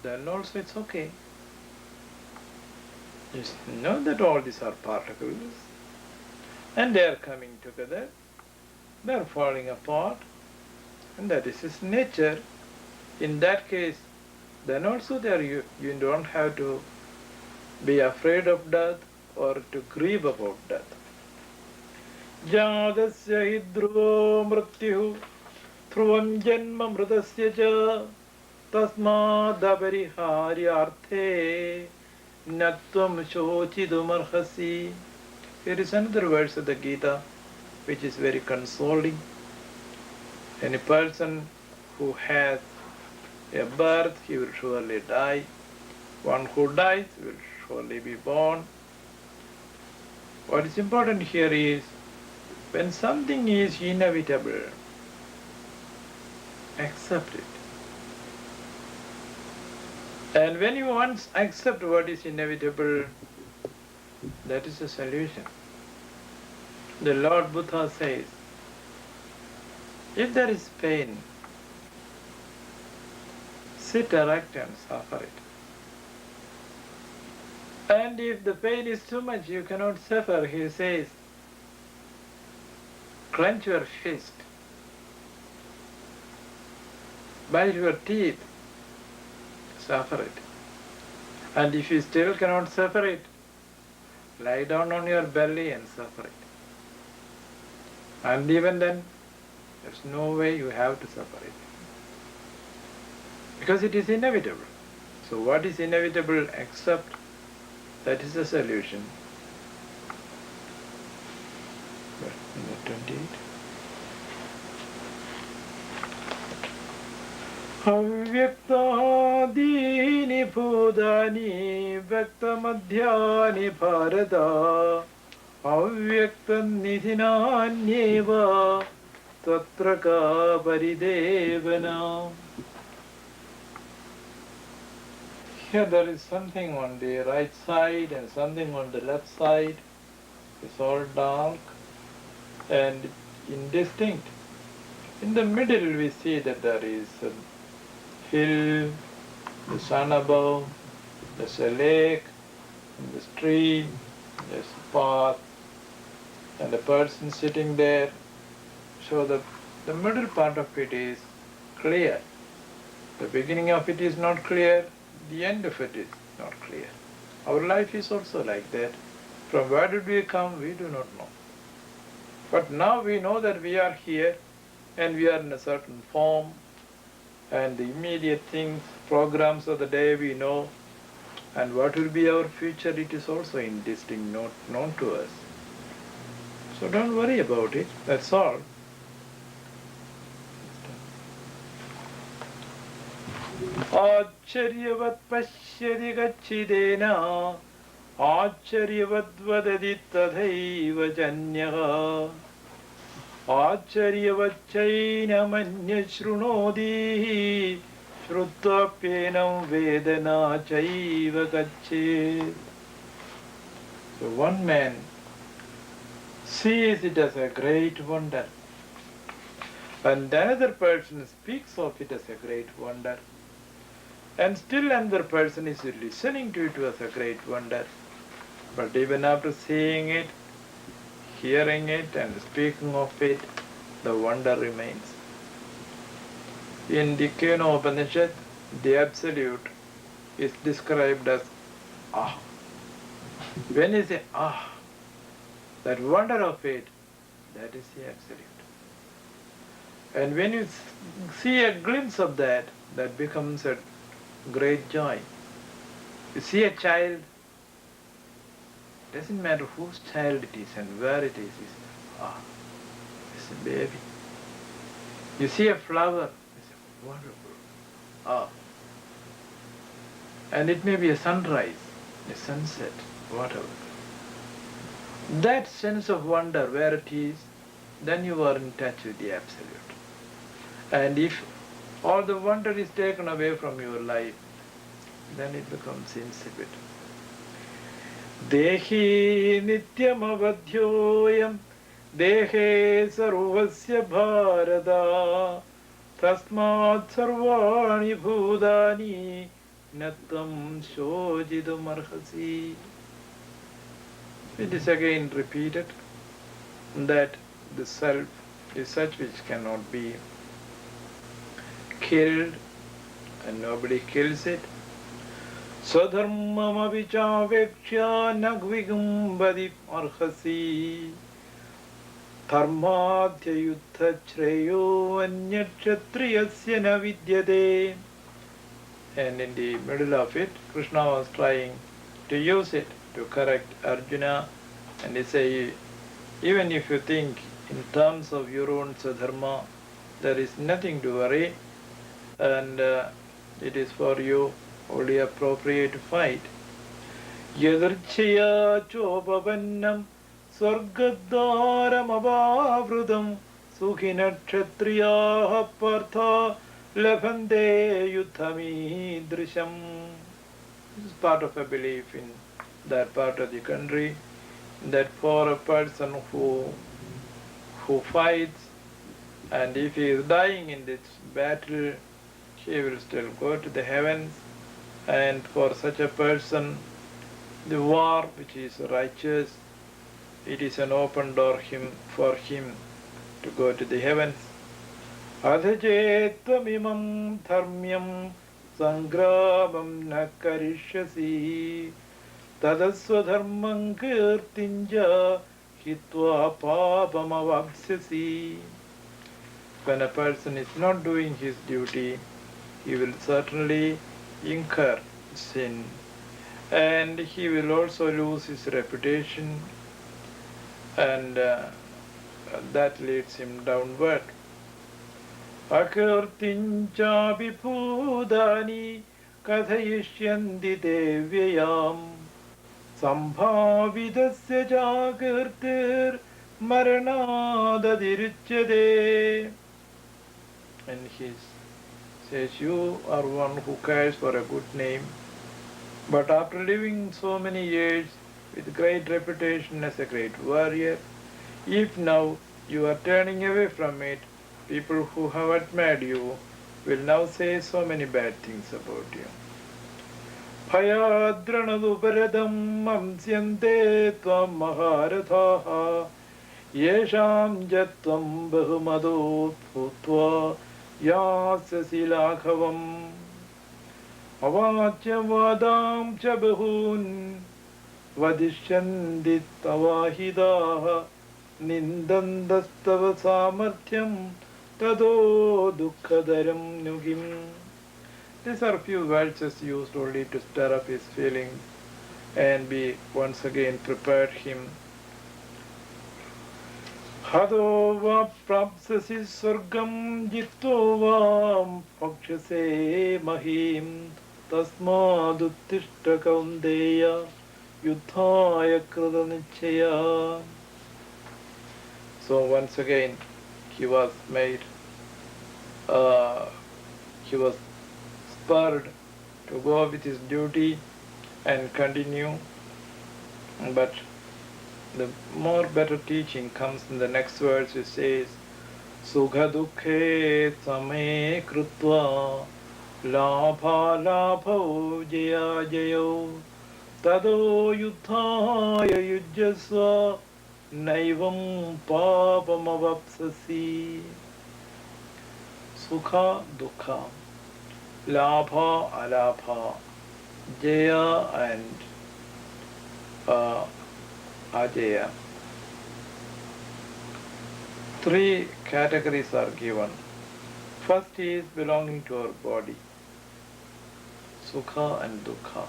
then also it's okay. Just know that all these are particles and they are coming together, they are falling apart, and that is its nature. In that case, then also there you don't have to be afraid of death or to grieve about death. Jādasya hi dhruvo mrityuh dhruvam janma mritasya ca tasmādapariharyārthe natvam shochidumarhasi. Here is another verse of the Gita which is very consoling. Any person who has a birth, he will surely die. One who dies will surely be born. What is important here is, when something is inevitable, accept it. And when you once accept what is inevitable, that is the solution. The Lord Buddha says, if there is pain, sit erect and suffer it. And if the pain is too much, you cannot suffer, he says, clench your fist, bite your teeth, suffer it. And if you still cannot suffer it, lie down on your belly and suffer it. And even then, there's no way you have to suffer it. Because it is inevitable. So what is inevitable, accept. That is the solution. Number 28. Avyaktādīni bhūtāni vyaktamadhyāni bharata avyaktanidhinānyeva tatra kā paridevana. Here there is something on the right side and something on the left side. It's all dark and indistinct. In the middle we see that there is a hill, the sun above, there's a lake, and the stream, there's a path, and a person sitting there. So the middle part of it is clear. The beginning of it is not clear. The end of it is not clear. Our life is also like that. From where did we come, we do not know. But now we know that we are here and we are in a certain form, and the immediate things, programs of the day we know, and what will be our future, it is also indistinct, not known to us. So don't worry about it, that's all. Acharyavat pashyati gacchidena acharyavat vadati tadhaiva janyaha acharyavat chainamanya shrunodi shrutvapyenam vedana chaiva gacchit. So one man sees it as a great wonder, and another person speaks of it as a great wonder. And still another person is listening to it as a great wonder. But even after seeing it, hearing it and speaking of it, the wonder remains. In the Kena Upanishad, the Absolute is described as Ah. When you say Ah, that wonder of it, that is the Absolute. And when you see a glimpse of that, that becomes a great joy. You see a child, doesn't matter whose child it is and where it is, it's a baby. You see a flower, it's wonderful. And it may be a sunrise, a sunset, whatever. That sense of wonder, where it is, then you are in touch with the Absolute. And if all the wonder is taken away from your life, then it becomes insipid. Dehi nityam avadhyoyam dehe sarvasya bharata tasmat sarvani bhudani nattam shojidum arhasi. It is again repeated that the self is such which cannot be killed and nobody kills it. Swadharmamapi chavekshya nagvigumbadi arhasi dharmadhya yuddha shreyo anyakshatriyasya na vidyate. And in the middle of it, Krishna was trying to use it to correct Arjuna, and he said, even if you think in terms of your own sadharma, there is nothing to worry, and it is for you only appropriate to fight. Yadarchaya chopavannam swargadharam avavrutam sukhina kshatriyaha partha labhante yuddhamidrisham. This is part of a belief in that part of the country, that for a person who fights, and if he is dying in this battle, he will still go to the heavens. And for such a person, the war which is righteous, it is an open door for him to go to the heavens. Adhajettvamimam dharmyam sangramam na karishyasi tadaswadharmam kirtinja hitva papam avapsyasi. When a person is not doing his duty, he will certainly incur sin, and he will also lose his reputation, and that leads him downward. Akirtincha vibhudani kathayishyanti devyayam sambhavidasya jagirtir maranadadirichyate. And he says, you are one who cares for a good name, but after living so many years with great reputation as a great warrior, if now you are turning away from it, people who have admired you will now say so many bad things about you. Bhayadranadupharadam mamsyante tvam maharathaha yesham jatvam bahumado bhutva yasasi lakhavam avachya vadam cha bahun vadishyanti tavahidaha nindandastava samarthyam tado dukkadaram nugim. These are few verses used only to stir up his feelings and be once again prepared him. Hado va prapsasi sargam jitto vam pakshase mahim tasmaduttishta kaundeya yuddhaya kridanichaya. So once again he was made, he was spurred to go with his duty and continue, but the more better teaching comes in the next verse. It says, Sukha dukkhe same krutva labha labho jaya jayo tado yuddhaya yujjasva naivam papam avapsasi. Sukha dukkha, labha alabha, jaya and ajaya. Three categories are given. First is belonging to our body, sukha and dukkha.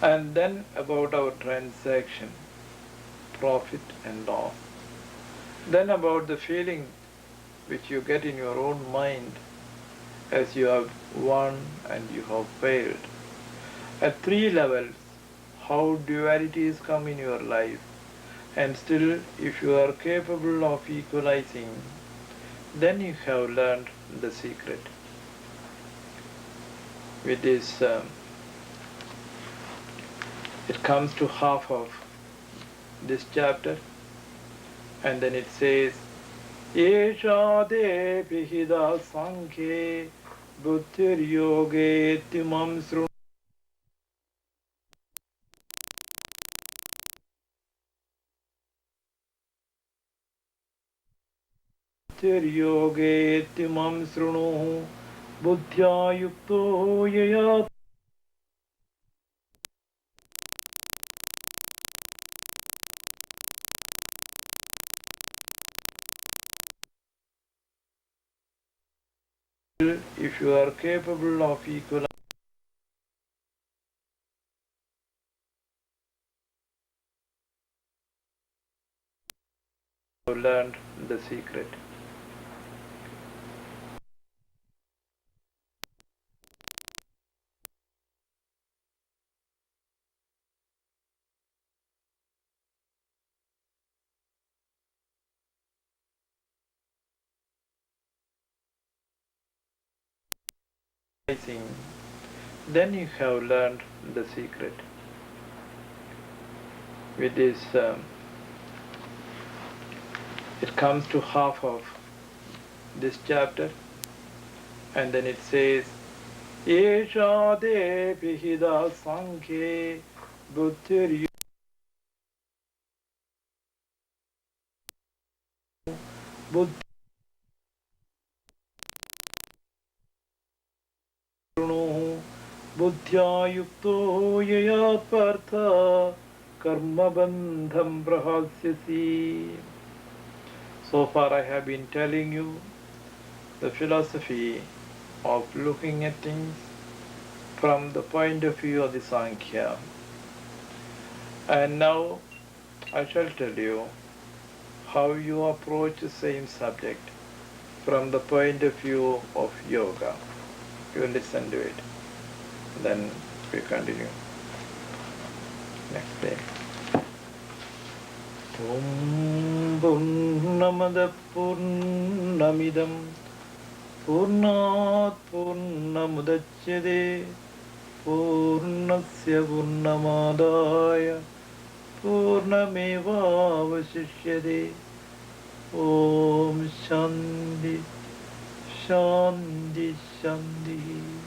And then about our transaction, profit and loss. Then about the feeling which you get in your own mind as you have won and you have failed. At three levels, how dualities come in your life, and still if you are capable of equalizing, then you have learned the secret. With this, it comes to half of this chapter, and then it says, Esha de pihida sankhe buddhir yoge timam srun yoge timam srunu buddhya yukto yaya. If you are capable of equal, you have learned the secret. Then you have learned the secret. With this, it comes to half of this chapter, and then it says, Yesha de pihida sankhe buddhir buddhruno buddhya yukto yaya partha karma bandham prahasyasi. So far I have been telling you the philosophy of looking at things from the point of view of the Sankhya. And now I shall tell you how you approach the same subject from the point of view of yoga. You listen to it. Then we continue. Next day. Om Purnamada Purnamidam Purnat Purnamudachyate Purnasya Purnamadaya Purnameva Vasishyate. Om Shanti Shanti Shanti.